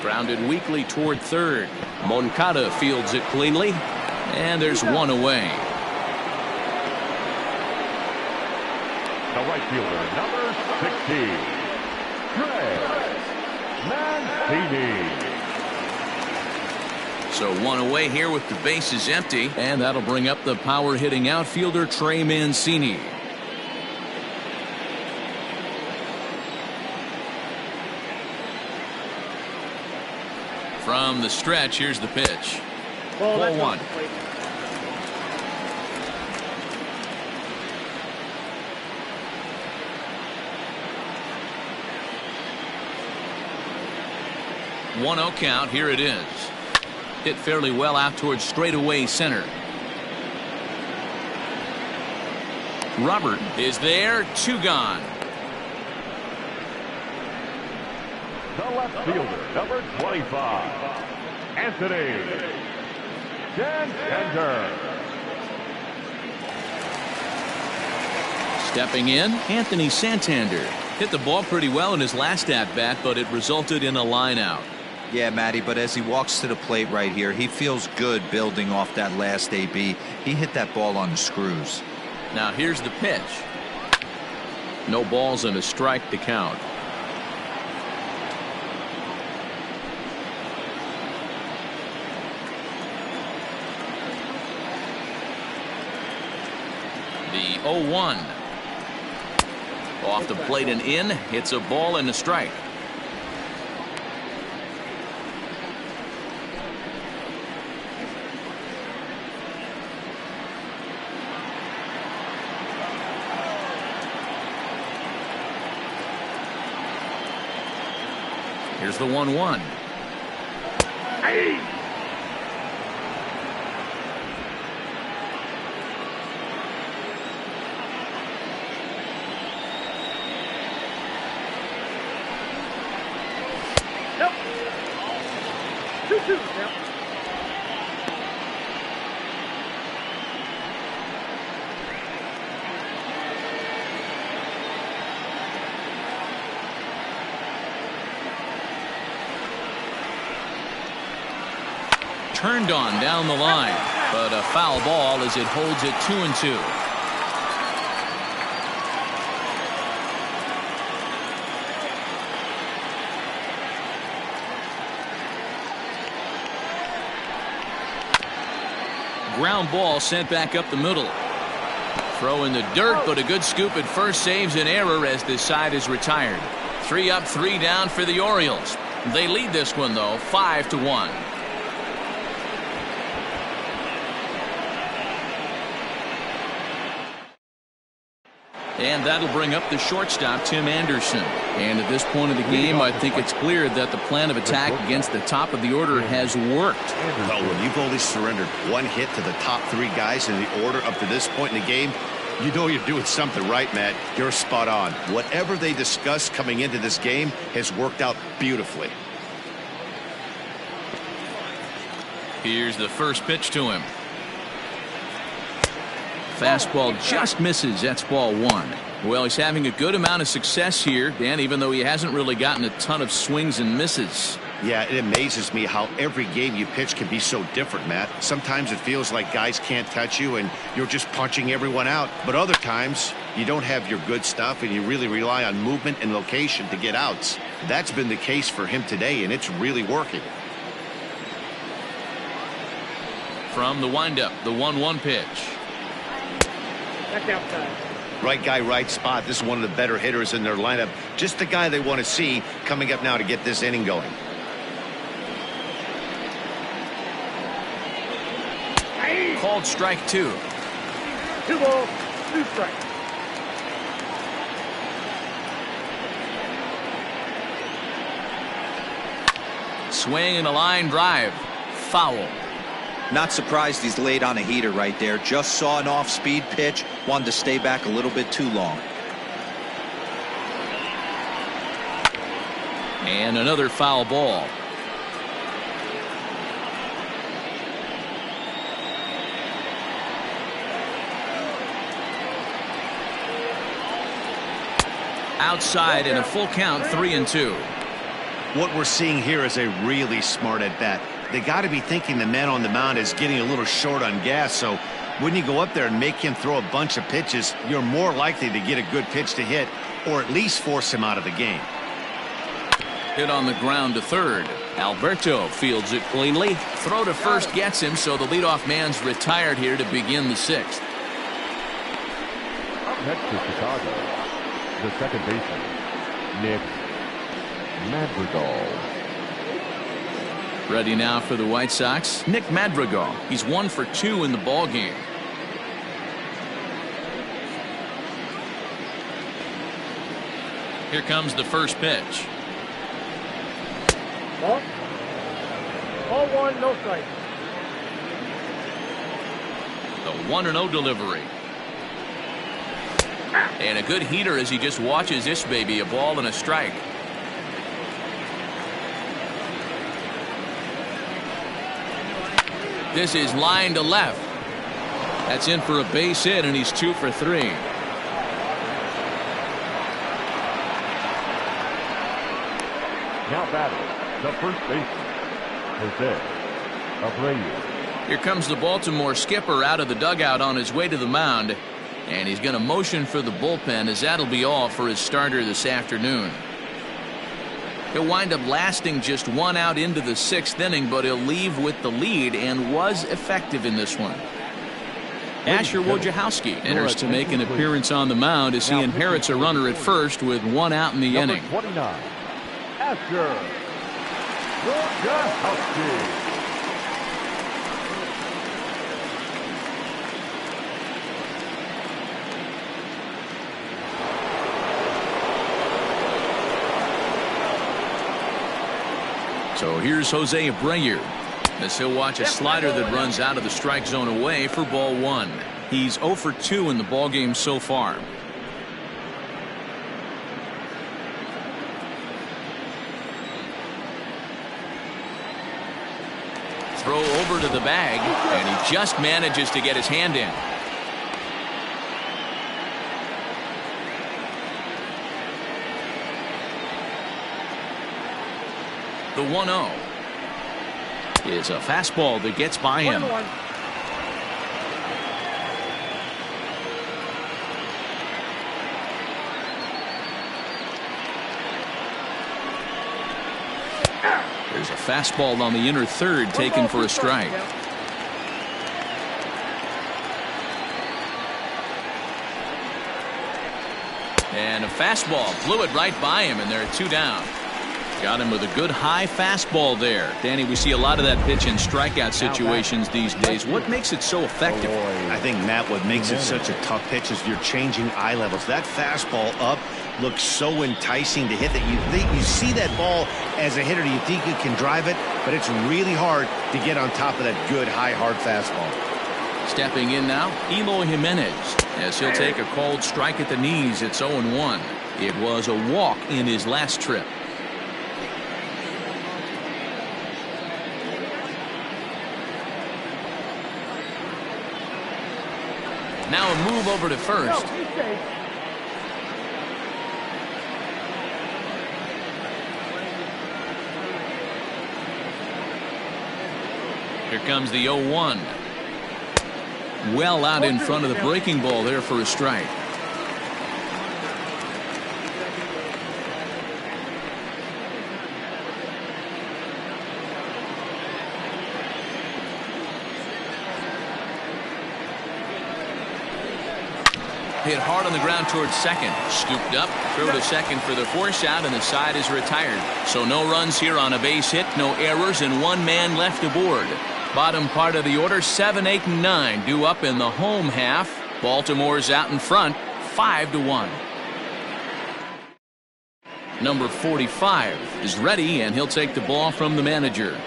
Grounded weakly toward third. Moncada fields it cleanly, and there's one away. The right fielder, number 16, Trey Mancini. So one away here with the bases empty, and that'll bring up the power hitting outfielder Trey Mancini. From the stretch, here's the pitch. Ball 1. One 0 count. Here it is. Hit fairly well out towards straightaway center. Robert is there. 2 gone. The left fielder, number 25, Anthony Santander. Stepping in, Anthony Santander. Hit the ball pretty well in his last at-bat, but it resulted in a line out. Yeah, Matty, but as he walks to the plate right here, he feels good building off that last AB. He hit that ball on the screws. Now here's the pitch. No balls and a strike to count. The 0-1. Off the plate and in. It's a ball and a strike. Here's the 1-1. Hey! Nope. 2-2. Yep. Turned on down the line, but a foul ball as it holds it 2-2. Ground ball sent back up the middle. Throw in the dirt, but a good scoop at first saves an error as this side is retired. 3 up, 3 down for the Orioles. They lead this one though 5-1. And that'll bring up the shortstop, Tim Anderson. And at this point of the game, I think it's clear that the plan of attack against the top of the order has worked. Well, when you've only surrendered one hit to the top 3 guys in the order up to this point in the game, you know you're doing something right, Matt. You're spot on. Whatever they discussed coming into this game has worked out beautifully. Here's the first pitch to him. Fastball just misses. That's ball 1. Well, he's having a good amount of success here, Dan, even though he hasn't really gotten a ton of swings and misses. Yeah, it amazes me how every game you pitch can be so different, Matt. Sometimes it feels like guys can't touch you and you're just punching everyone out. But other times, you don't have your good stuff and you really rely on movement and location to get outs. That's been the case for him today, and it's really working. From the windup, the 1-1 pitch. That's outside. Right guy, right spot. This is one of the better hitters in their lineup. Just the guy they want to see coming up now to get this inning going. Called strike 2. 2 balls, 2 strikes. Swing and a line drive. Foul. Not surprised he's laid on a heater right there. Just saw an off-speed pitch. Wanted to stay back a little bit too long. And another foul ball. Outside in a full count, 3-2. What we're seeing here is a really smart at-bat. They got to be thinking the man on the mound is getting a little short on gas, so when you go up there and make him throw a bunch of pitches, you're more likely to get a good pitch to hit or at least force him out of the game. Hit on the ground to third. Alberto fields it cleanly. Throw to first gets him, so the leadoff man's retired here to begin the 6th. Up next to Chicago, the second baseman, Nick Madrigal. Ready now for the White Sox, Nick Madrigal. He's 1 for 2 in the ball game. Here comes the first pitch. Ball. Ball 1, no strike. The 1-0 delivery. And a good heater as he just watches this baby, a ball and a strike. This is line to left. That's in for a base hit, and he's 2 for 3. Now batting, the first baseman, Jose Abreu. Here comes the Baltimore skipper out of the dugout on his way to the mound, and he's going to motion for the bullpen, as that'll be all for his starter this afternoon. He'll wind up lasting just 1 out into the 6th inning, but he'll leave with the lead and was effective in this one. Asher Wojciechowski enters to make an appearance on the mound as he inherits a runner at first with 1 out in the inning. 29, Asher Wojciechowski. So here's Jose Abreu as he'll watch a slider that runs out of the strike zone away for ball 1. He's 0 for 2 in the ball game so far. Throw over to the bag, and he just manages to get his hand in. The 1-0 is a fastball that gets by him. 1-1. There's a fastball on the inner third taken for a strike. And a fastball blew it right by him, and there are 2 down. Got him with a good high fastball there. Danny, we see a lot of that pitch in strikeout situations these days. What makes it so effective? I think, Matt, what makes it such a tough pitch is you're changing eye levels. That fastball up looks so enticing to hit that you see that ball as a hitter. You think you can drive it, but it's really hard to get on top of that good high hard fastball. Stepping in now, Eloy Jimenez, as he'll take a called strike at the knees. It's 0-1. It was a walk in his last trip. Now a move over to first. Here comes the 0-1. Well out in front of the breaking ball there for a strike. Hit hard on the ground towards second. Scooped up, throw to second for the force out, and the side is retired. So no runs here on a base hit, no errors, and one man left aboard. Bottom part of the order, 7, 8, and 9 due up in the home half. Baltimore's out in front, 5-1. Number 45 is ready, and he'll take the ball from the manager.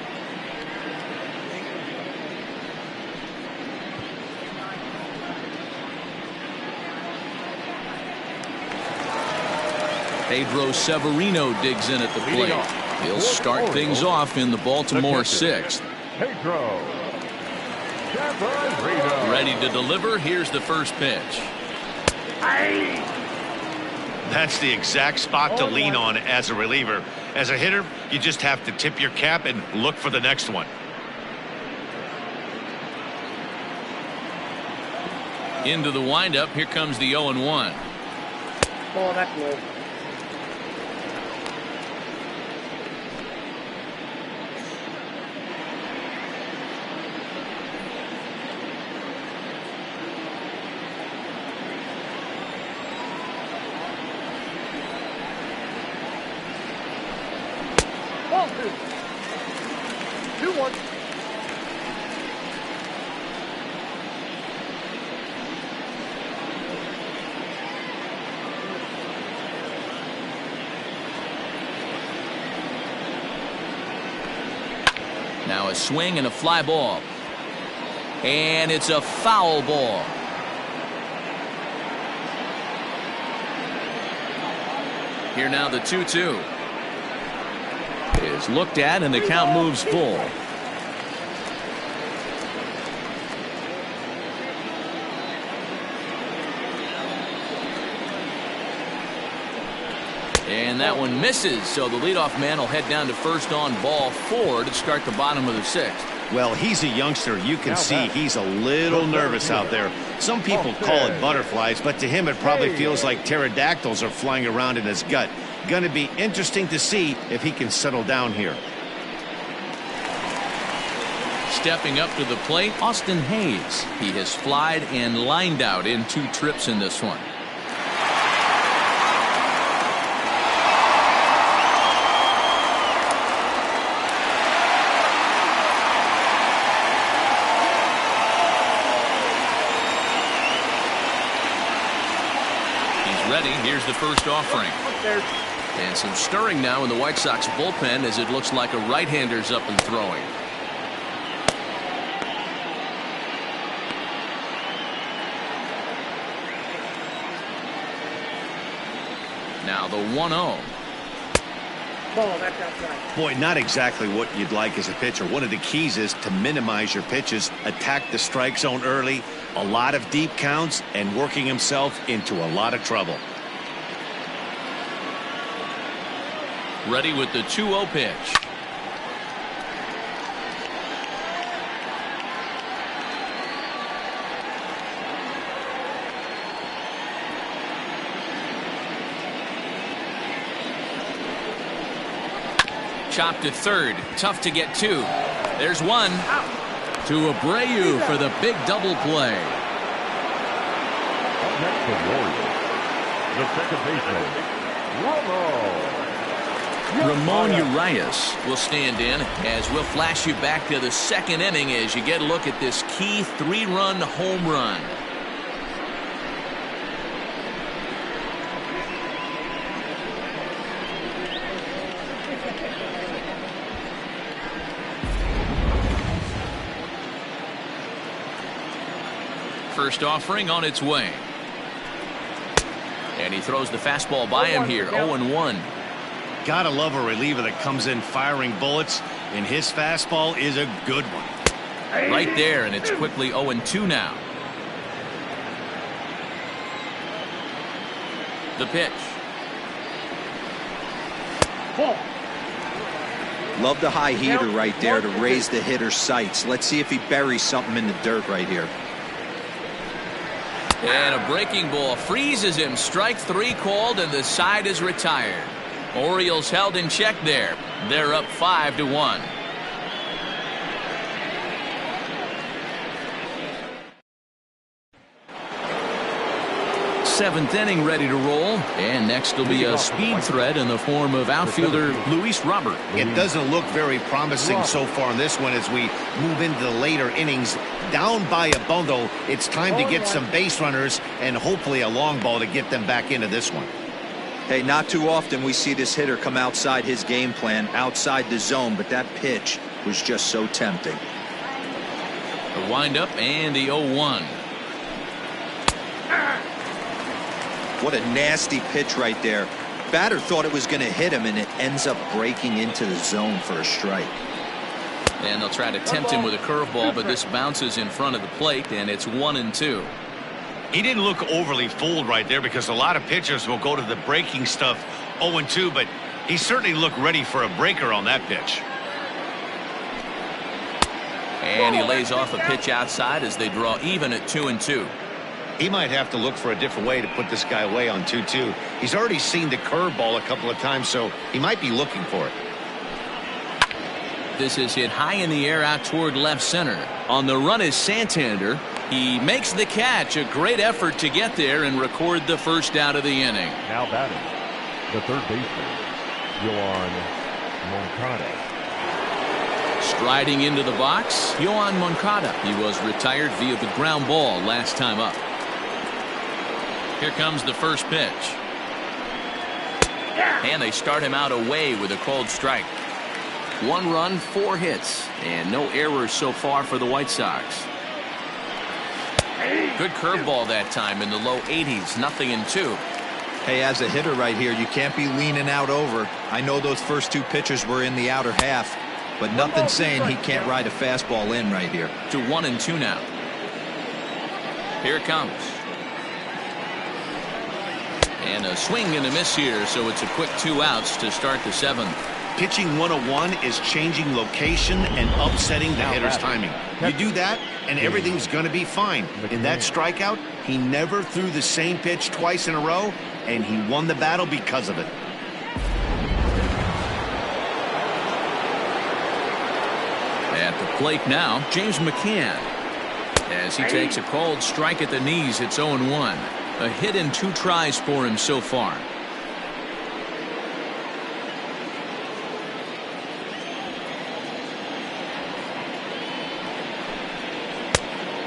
Pedro Severino digs in at the plate. He'll start things off in the Baltimore 6th. Pedro Severino. Ready to deliver. Here's the first pitch. That's the exact spot to lean on as a reliever. As a hitter, you just have to tip your cap and look for the next one. Into the windup. Here comes the 0-1. Ball that low. Ball 2-1. Now a swing and a fly ball. And it's a foul ball. Here now the 2-2. Is looked at and the count moves full. And that one misses, so the leadoff man will head down to first on ball 4 to start the bottom of the 6th. Well, he's a youngster. You can see he's a little nervous out there. Some people call it butterflies, but to him it probably feels like pterodactyls are flying around in his gut. Going to be interesting to see if he can settle down here. Stepping up to the plate, Austin Hayes. He has flied and lined out in 2 trips in this one. He's ready. Here's the first offering. And some stirring now in the White Sox bullpen as it looks like a right-hander's up and throwing. Now the 1-0. Boy, not exactly what you'd like as a pitcher. One of the keys is to minimize your pitches, attack the strike zone early, a lot of deep counts, and working himself into a lot of trouble. Ready with the 2-0 pitch. Chopped to third. Tough to get to. There's one. To Abreu for the big double play. Up next for Warriors, the second baseman, Romo. Ramon Urias will stand in as we'll flash you back to the second inning as you get a look at this key 3-run home run. First offering on its way. And he throws the fastball by him here. 0-1. Gotta love a reliever that comes in firing bullets, and his fastball is a good one. Right there, and it's quickly 0-2 now. The pitch. Love the high heater right there to raise the hitter's sights. Let's see if he buries something in the dirt right here. And a breaking ball freezes him. Strike 3 called, and the side is retired. Orioles held in check there. They're up 5-1. Seventh inning ready to roll, and next will be a speed threat in the form of outfielder Luis Robert. It doesn't look very promising so far in this one as we move into the later innings. Down by a bundle, it's time to get some base runners and hopefully a long ball to get them back into this one. Hey, not too often we see this hitter come outside his game plan, outside the zone, but that pitch was just so tempting. The windup and the 0-1. What a nasty pitch right there. Batter thought it was going to hit him, and it ends up breaking into the zone for a strike. And they'll try to tempt him with a curveball, but this bounces in front of the plate, and it's 1-2. He didn't look overly fooled right there because a lot of pitchers will go to the breaking stuff 0-2, but he certainly looked ready for a breaker on that pitch. And he lays off a pitch outside as they draw even at 2-2. He might have to look for a different way to put this guy away on 2-2. He's already seen the curveball a couple of times, so he might be looking for it. This is hit high in the air out toward left center. On the run is Santander. He makes the catch. A great effort to get there and record the first out of the inning. Now batting, the third baseman, Yoan Moncada. Striding into the box, Yoan Moncada. He was retired via the ground ball last time up. Here comes the first pitch. And they start him out away with a called strike. 1 run, 4 hits, and no errors so far for the White Sox. Good curveball that time in the low 80s, 0-2. Hey, as a hitter right here, you can't be leaning out over. I know those first 2 pitches were in the outer half, but nothing saying he can't ride a fastball in right here. To 1-2 now. Here it comes. And a swing and a miss here, so it's a quick 2 outs to start the 7th. Pitching 101 is changing location and upsetting the hitter's timing. You do that, and everything's going to be fine. In that strikeout, he never threw the same pitch twice in a row, and he won the battle because of it. At the plate now, James McCann. As he takes a called strike at the knees, it's 0-1. A hit in 2 tries for him so far.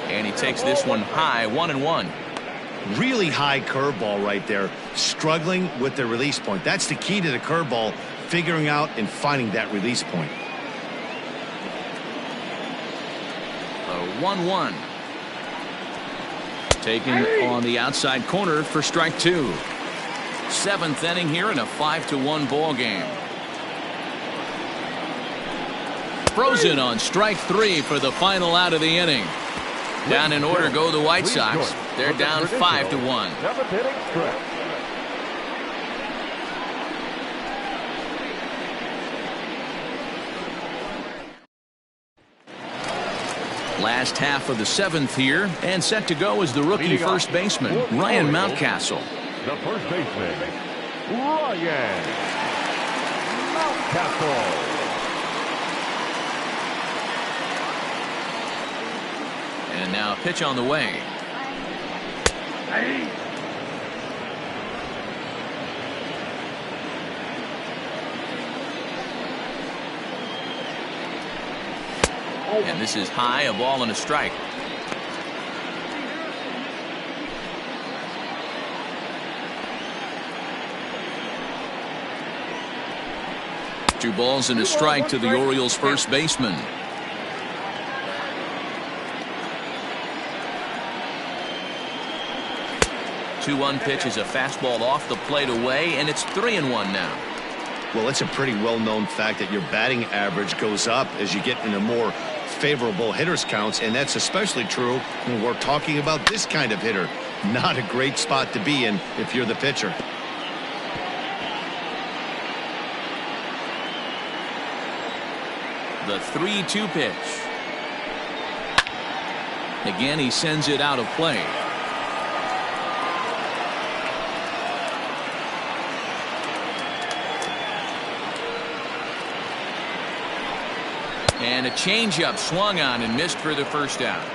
And he takes this one high, 1-1. Really high curveball right there. Struggling with the release point. That's the key to the curveball, figuring out and finding that release point. A 1-1. Taken on the outside corner for strike 2. 7th inning here in a 5-1 ball game. Frozen on strike 3 for the final out of the inning. Down in order go the White Sox. They're down 5-1. Last half of the 7th here, and set to go is the rookie first baseman, Ryan Mountcastle. The first baseman, Ryan Mountcastle. And now a pitch on the way. And this is high, a ball and a strike. Two balls and a strike to the Orioles first baseman. Two 1 pitch is a fastball off the plate away, and it's 3-1 now. Well, it's a pretty well-known fact that your batting average goes up as you get into more favorable hitters counts, and that's especially true when we're talking about this kind of hitter. Not a great spot to be in if you're the pitcher. The 3-2 pitch. Again, he sends it out of play. And a changeup swung on and missed for the first out.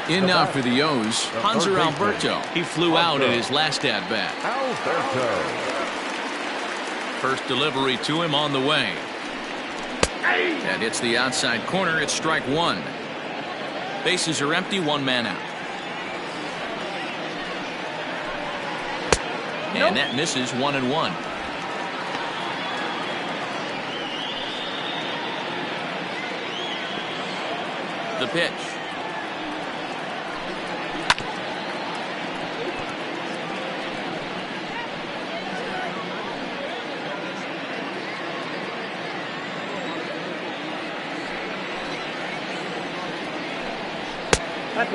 In now for the O's, Hanser Alberto. He flew out in his last at-bat. Alberto. First delivery to him on the way. That hits the outside corner. It's strike one. Bases are empty, one man out. And that misses 1-1. The pitch.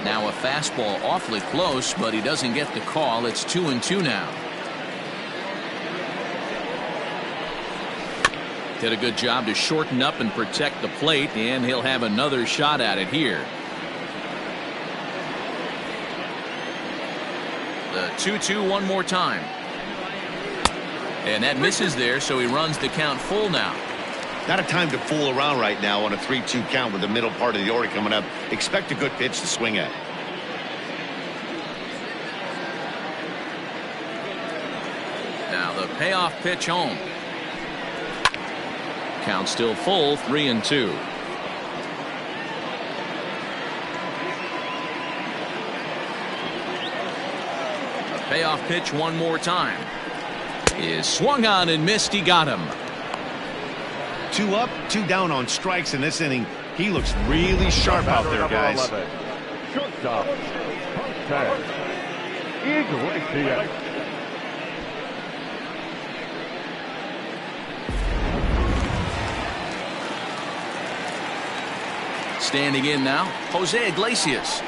Now a fastball awfully close, but he doesn't get the call. It's 2-2 now. Did a good job to shorten up and protect the plate, and he'll have another shot at it here. The 2-2 one more time. And that misses there, so he runs the count full now. Not a time to fool around right now on a 3-2 count with the middle part of the order coming up. Expect a good pitch to swing at. Now the payoff pitch home. Count still full, 3-2. A payoff pitch one more time. Is swung on and missed. He got him. 2 up, 2 down on strikes in this inning. He looks really sharp out there, guys. Shortstop, Iglesias. Standing in now, Jose Iglesias.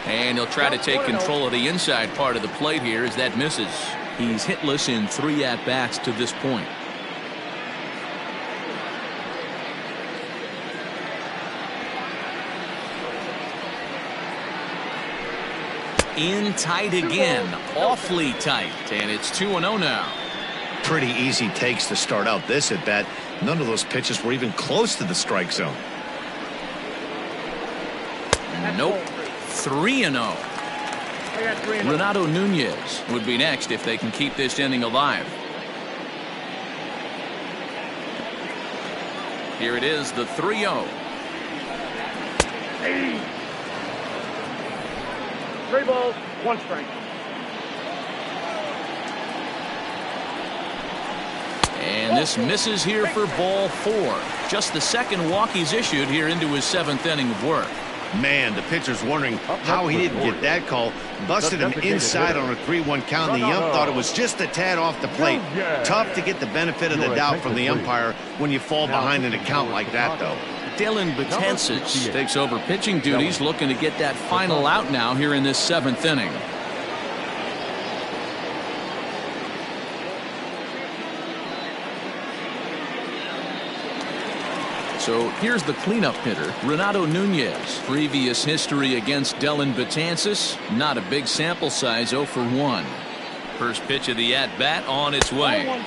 And he'll try to take control of the inside part of the plate here as that misses. He's hitless in 3 at-bats to this point. In tight again, awfully tight, and it's 2-0 now. Pretty easy takes to start out this at bat. None of those pitches were even close to the strike zone. Nope. 3-0. Renato Nunez would be next if they can keep this inning alive. Here it is, the 3-0. 3 balls, 1 strike. And this misses here for ball 4. Just the second walk he's issued here into his 7th inning of work. Man, the pitcher's wondering how he didn't get that call. Busted him inside on a 3-1 count. The ump thought it was just a tad off the plate. Tough to get the benefit of the doubt from the umpire when you fall behind in a count like that, though. Dellin Betances takes over pitching duties, looking to get that final out now here in this 7th inning. So here's the cleanup hitter, Renato Nunez. Previous history against Dellin Betances, not a big sample size, 0 for 1. First pitch of the at-bat on its way.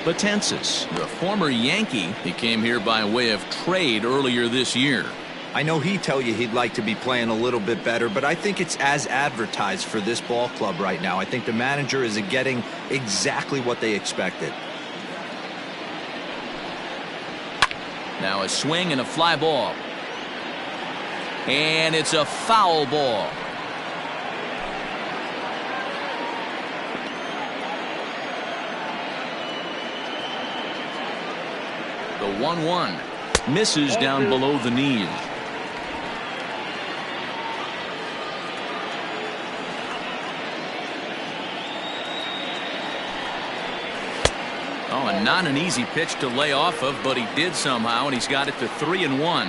Betances, the former Yankee, he came here by way of trade earlier this year. I know he'd tell you he'd like to be playing a little bit better, but I think it's as advertised for this ball club right now. I think the manager is getting exactly what they expected. Now a swing and a fly ball. And it's a foul ball. The 1-1 misses down below the knees. Oh, and not an easy pitch to lay off of, but he did somehow, and he's got it to 3-1.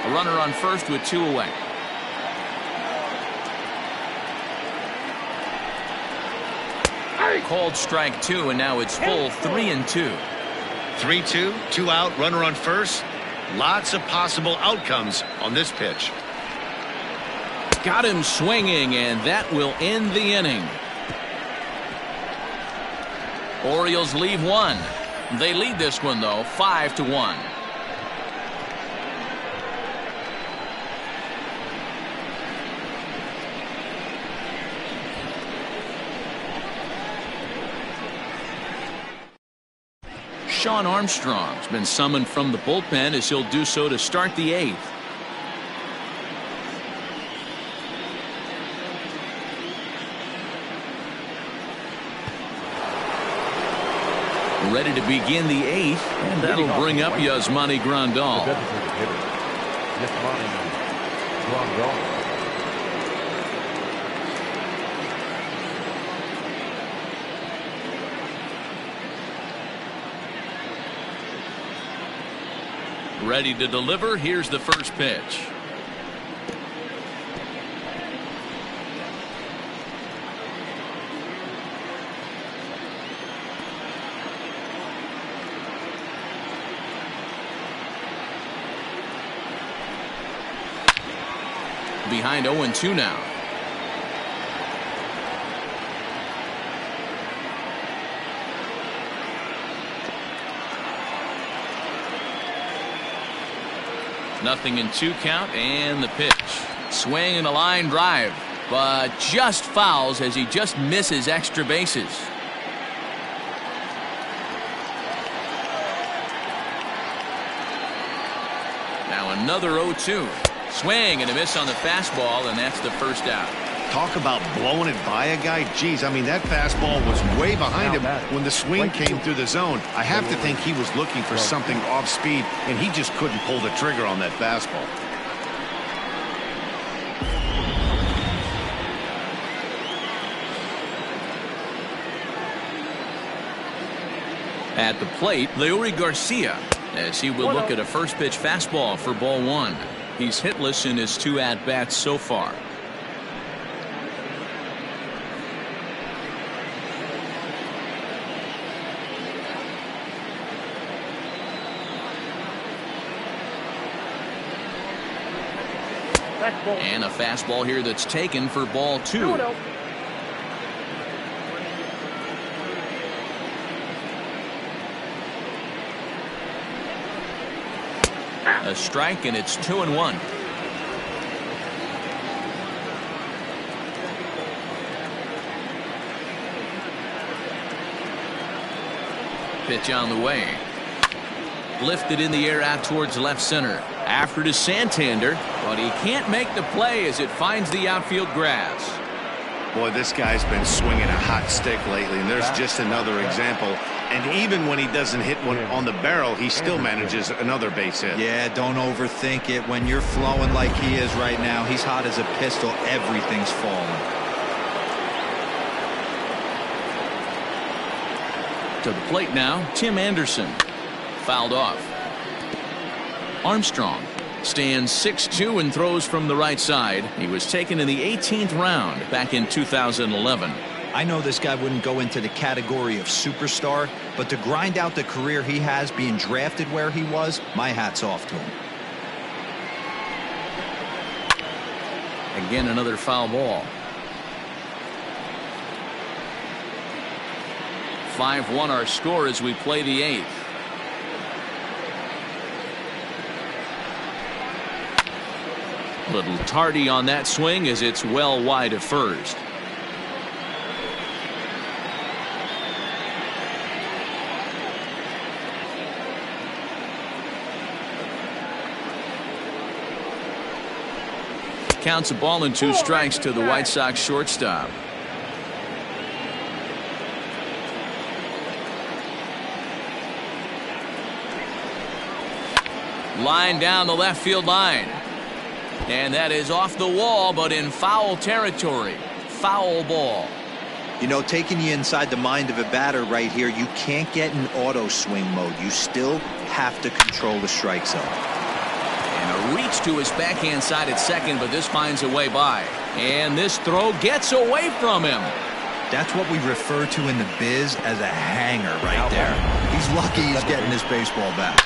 A runner on first with 2 away. Called strike 2, and now it's full 3-2. 3-2, 2 out, runner on first. Lots of possible outcomes on this pitch. Got him swinging, and that will end the inning. Orioles leave 1. They lead this one, though, 5-1. Shawn Armstrong's been summoned from the bullpen as he'll do so to start the 8th. Ready to begin the 8th, and that'll bring up Yasmani Grandal. Ready to deliver. Here's the first pitch. Behind 0-2 now. Nothing in 2 count, and the pitch. Swing and a line drive, but just fouls as he just misses extra bases. Now another 0-2. Swing and a miss on the fastball, and that's the first out. Talk about blowing it by a guy. Geez, I mean, that fastball was way behind him when the swing came through the zone. I have to think he was looking for something off speed, and he just couldn't pull the trigger on that fastball. At the plate, Leury Garcia, as he will look at a first pitch fastball for ball 1. He's hitless in his 2 at-bats so far. And a fastball here that's taken for ball 2. A strike, and it's 2-1. Pitch on the way. Lifted in the air out towards left center. After to Santander, but he can't make the play as it finds the outfield grass. Boy, this guy's been swinging a hot stick lately, and there's just another example. And even when he doesn't hit one on the barrel, he still manages another base hit. Yeah, don't overthink it. When you're flowing like he is right now, he's hot as a pistol. Everything's falling. To the plate now, Tim Anderson. Fouled off. Armstrong stands 6'2" and throws from the right side. He was taken in the 18th round back in 2011. I know this guy wouldn't go into the category of superstar, but to grind out the career he has being drafted where he was, my hat's off to him. Again, another foul ball. 5-1 our score as we play the 8th. Little tardy on that swing as it's well wide of first. counts a ball and 2 strikes to the White Sox shortstop. Line down the left field line. And that is off the wall, but in foul territory. Foul ball. You know, taking you inside the mind of a batter right here, you can't get in auto swing mode. You still have to control the strike zone. And a reach to his backhand side at second, but this finds a way by. And this throw gets away from him. That's what we refer to in the biz as a hanger right there. He's lucky he's getting this baseball back.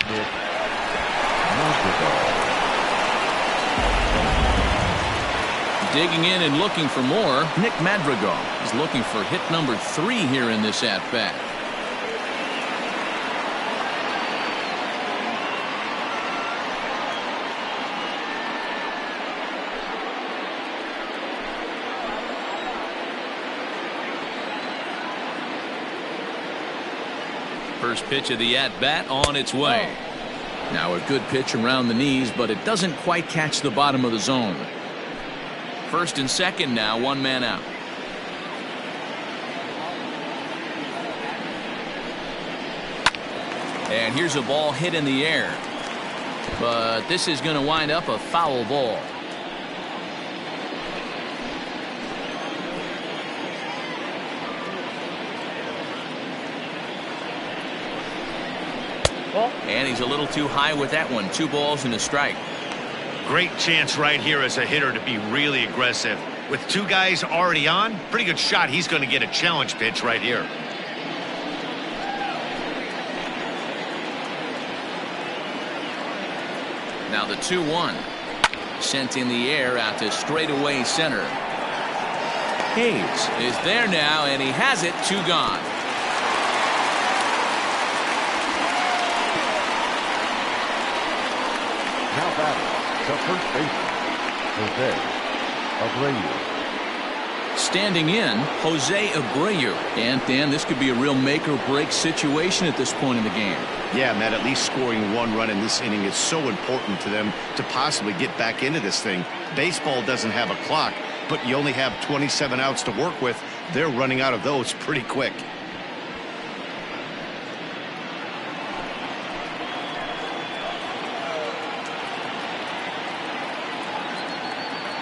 Digging in and looking for more, Nick Madrigal is looking for hit number 3 here in this at-bat. First pitch of the at-bat on its way. Now a good pitch around the knees, but it doesn't quite catch the bottom of the zone. First and second now, 1 man out. And here's a ball hit in the air. But this is going to wind up a foul ball. And he's a little too high with that one. 2 balls and a strike. Great chance right here as a hitter to be really aggressive. With 2 guys already on, pretty good shot. He's going to get a challenge pitch right here. Now the 2-1. Sent in the air out to straightaway center. Hayes is there now, and he has it. 2 gone. Now batting, the first baseman, Jose Abreu. Standing in, Jose Abreu. And Dan, this could be a real make or break situation at this point in the game. Yeah, Matt, at least scoring 1 run in this inning is so important to them to possibly get back into this thing. Baseball doesn't have a clock, but you only have 27 outs to work with. They're running out of those pretty quick.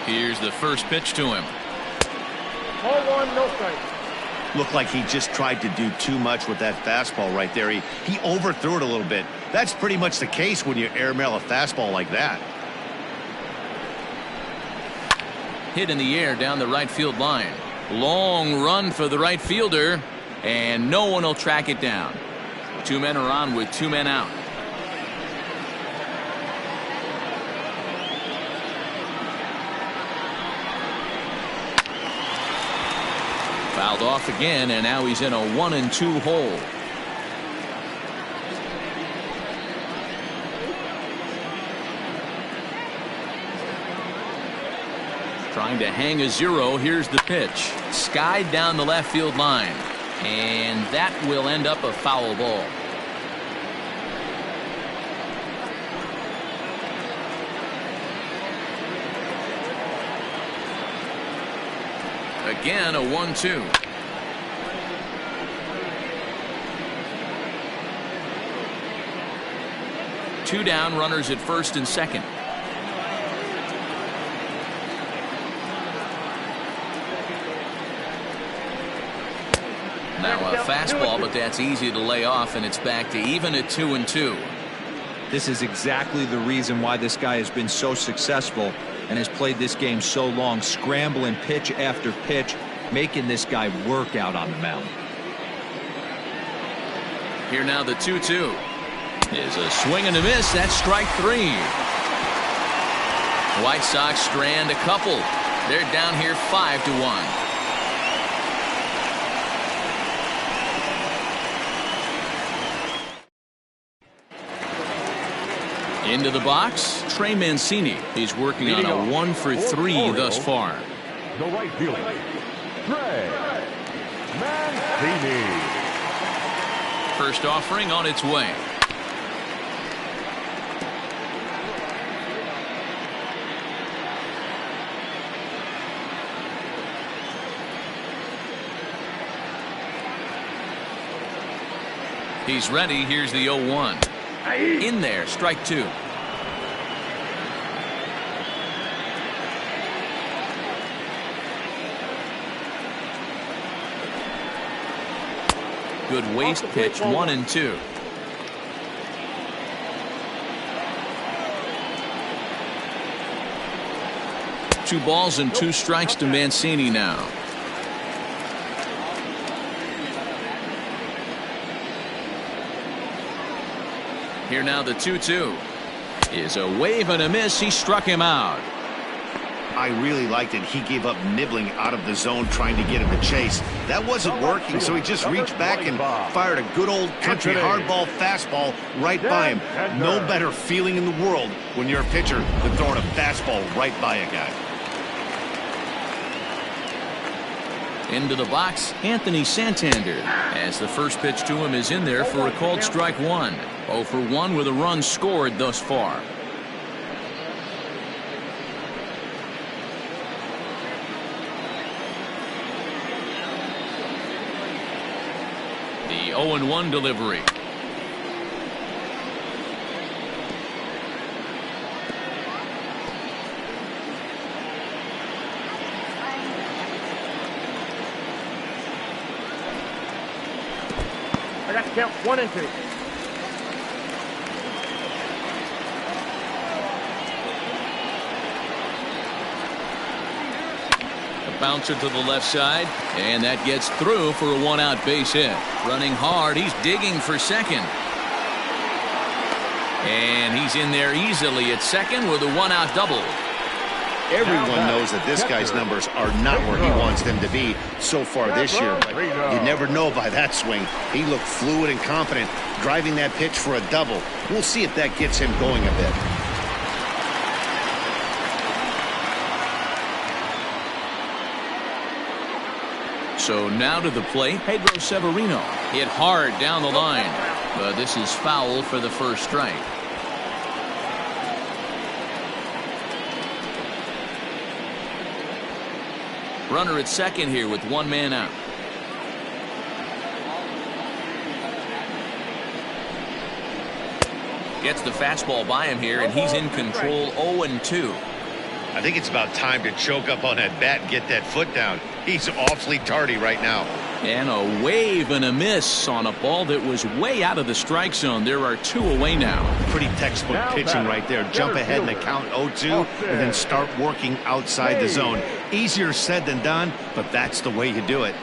Here's the first pitch to him. 0-1, no strike. Looked like he just tried to do too much with that fastball right there. He overthrew it a little bit. That's pretty much the case when you airmail a fastball like that. Hit in the air down the right field line. Long run for the right fielder, and no one will track it down. 2 men are on with 2 men out. Fouled off again, and now he's in a 1-2 hole. Trying to hang a 0. Here's the pitch. Skied down the left field line. And that will end up a foul ball. Again, a 1-2. Two down, runners at first and second. Now a fastball, but that's easy to lay off, and it's back to even at 2-2. This is exactly the reason why this guy has been so successful and has played this game so long, scrambling pitch after pitch, making this guy work out on the mound. Here now the 2-2 is a swing and a miss. That's strike 3. White Sox strand a couple. They're down here 5-1. Into the box, Trey Mancini. He's working on a 1-for-3 thus far. The right fielder, Trey Mancini. First offering on its way. He's ready. Here's the 0-1. In there, strike 2. Good waist pitch, 1-2. Two balls and 2 strikes to Mancini now. Here now the 2-2 is a wave and a miss. He struck him out. I really liked it. He gave up nibbling out of the zone trying to get him to chase. That wasn't working, so he just reached back and fired a good old country hardball fastball right by him. No better feeling in the world when you're a pitcher than throwing a fastball right by a guy. Into the box, Anthony Santander, as the first pitch to him is in there for a called strike 1. 0 for 1 with a run scored thus far. The 0-1 delivery. I got to count 1 and 2. A bouncer to the left side, and that gets through for a 1-out base hit. Running hard, he's digging for second. And he's in there easily at second with a 1-out double. Everyone knows that this guy's numbers are not where he wants them to be so far this year, but you never know by that swing. He looked fluid and confident, driving that pitch for a double. We'll see if that gets him going a bit. So now to the plate, Pedro Severino. Hit hard down the line, but this is foul for the first strike. Runner at second here with 1 man out. Gets the fastball by him here, and he's in control. 0-2. I think it's about time to choke up on that bat and get that foot down. He's awfully tardy right now. And a wave and a miss on a ball that was way out of the strike zone. There are 2 away now. Pretty textbook pitching right there. Jump ahead in the count 0-2 and then start working outside the zone. Easier said than done, but that's the way you do it.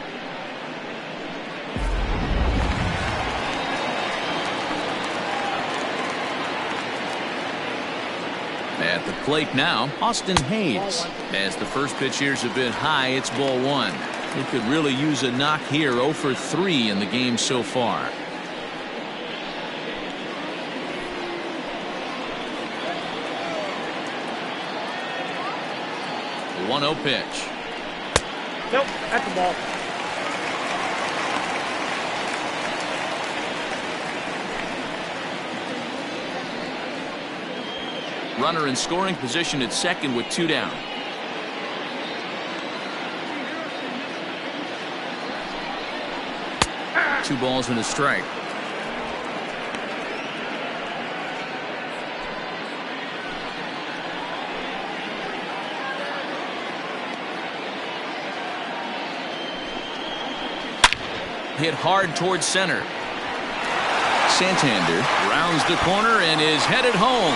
At the plate now, Austin Hayes. As the first pitch here's a bit high, it's ball 1. He could really use a knock here. 0 for 3 in the game so far. The 1-0 pitch. Nope, that's the ball. Runner in scoring position at second with 2 down. Two balls and a strike. Hit hard towards center. Santander rounds the corner and is headed home.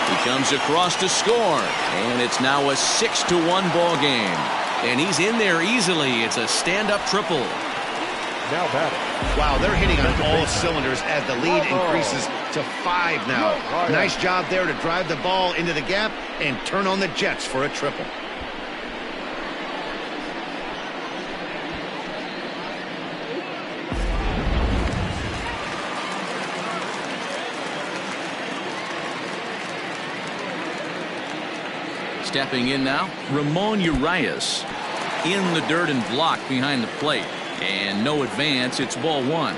He comes across to score, and it's now a 6-1 ball game. And he's in there easily. It's a stand-up triple. Now batting. Wow, they're hitting on all cylinders as the lead increases to 5 now. Nice job there to drive the ball into the gap and turn on the Jets for a triple. Stepping in now, Ramon Urias in the dirt and blocked behind the plate. And no advance. It's ball 1.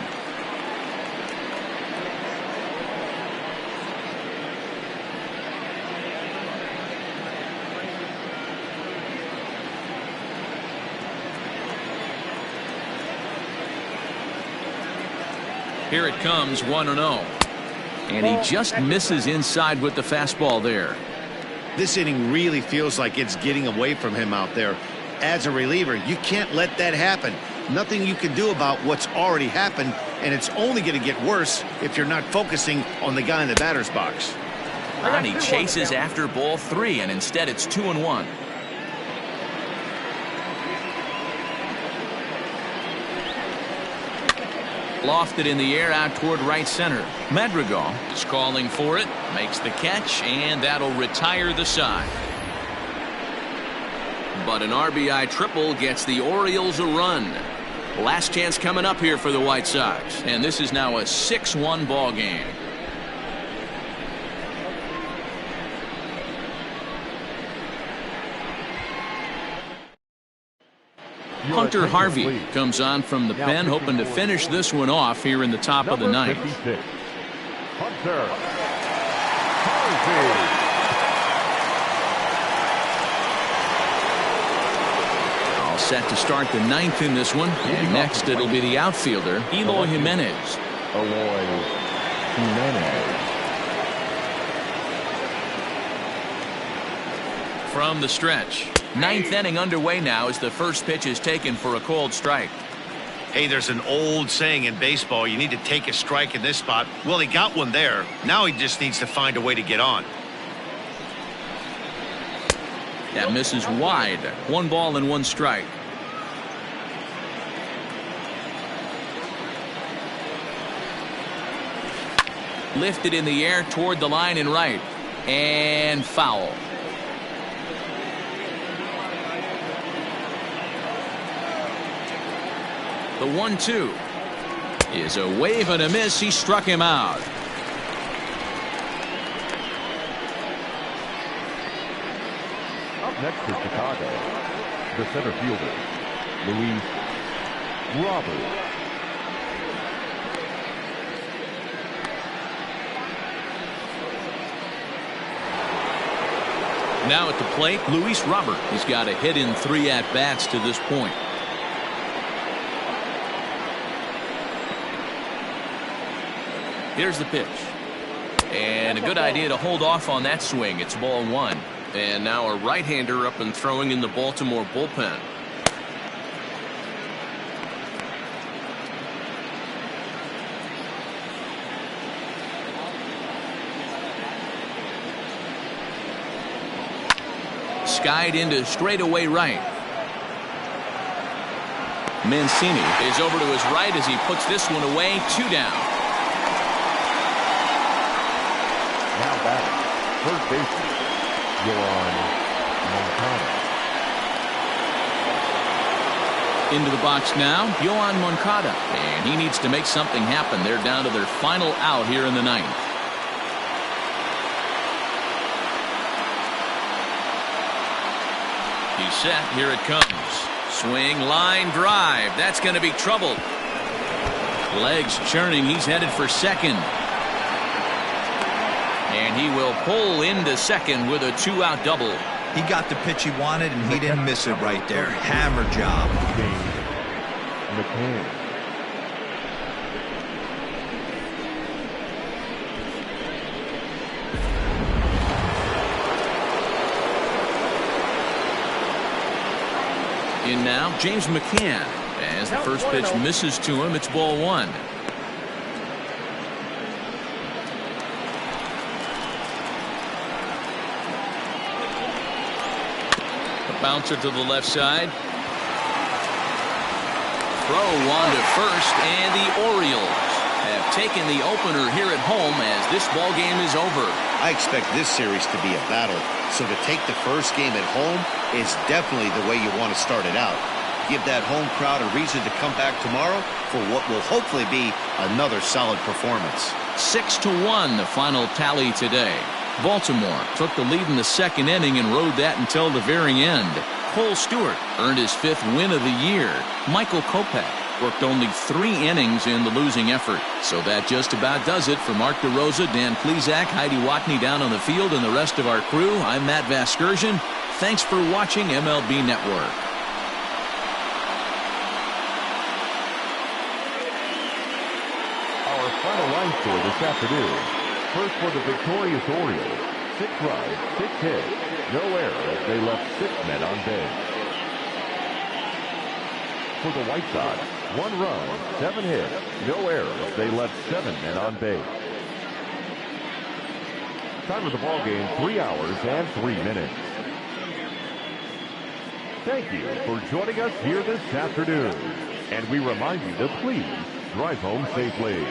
Here it comes, 1-0. And he just misses inside with the fastball there. This inning really feels like it's getting away from him out there. As a reliever, you can't let that happen. Nothing you can do about what's already happened, and it's only going to get worse if you're not focusing on the guy in the batter's box. And he chases after ball 3, and instead it's 2-1. Lofted in the air out toward right center. Madrigal is calling for it, makes the catch, and that'll retire the side. But an RBI triple gets the Orioles a run. Last chance coming up here for the White Sox, and this is now a 6-1 ball game. Hunter Harvey comes on from the pen, hoping to finish this one off here in the top of the ninth. Hunter Harvey. All set to start the ninth in this one. And next it'll be the outfielder, Eloy Jimenez. Eloy Jimenez. From the stretch. Ninth inning underway now as the first pitch is taken for a called strike. Hey, there's an old saying in baseball, you need to take a strike in this spot. Well, he got one there. Now he just needs to find a way to get on. That misses wide. 1 ball and 1 strike. Lifted in the air toward the line and right. And foul. The 1-2 is a wave and a miss. He struck him out. Up next for Chicago, the center fielder, Luis Robert. Now at the plate, Luis Robert. He's got a hit in 3 at-bats to this point. Here's the pitch. And a good idea to hold off on that swing. It's ball 1. And now a right-hander up and throwing in the Baltimore bullpen. Skied into straightaway right. Mancini is over to his right as he puts this one away. 2 down. Now batting, third baseman, Yohan Moncada. Into the box now, Yohan Moncada. And he needs to make something happen. They're down to their final out here in the ninth. He's set. Here it comes. Swing, line, drive. That's going to be trouble. Legs churning. He's headed for second. And he will pull into second with a 2-out double. He got the pitch he wanted, and he didn't miss it right there. Hammer job. McCann. In now, James McCann. As the first pitch misses to him, it's ball 1. Bouncer to the left side. Throw on to first, and the Orioles have taken the opener here at home as this ball game is over. I expect this series to be a battle, so to take the first game at home is definitely the way you want to start it out. Give that home crowd a reason to come back tomorrow for what will hopefully be another solid performance. 6-1 the final tally today. Baltimore took the lead in the second inning and rode that until the very end. Cole Stewart earned his 5th win of the year. Michael Kopech worked only 3 innings in the losing effort. So that just about does it for Mark DeRosa, Dan Plesac, Heidi Watney down on the field, and the rest of our crew. I'm Matt Vasgersian. Thanks for watching MLB Network. Our score this afternoon. First for the victorious Orioles, 6 runs, 6 hits, no error as they left 6 men on base. For the White Sox, 1 run, 7 hits, no error as they left 7 men on base. Time of the ball game, 3 hours and 3 minutes. Thank you for joining us here this afternoon. And we remind you to please drive home safely.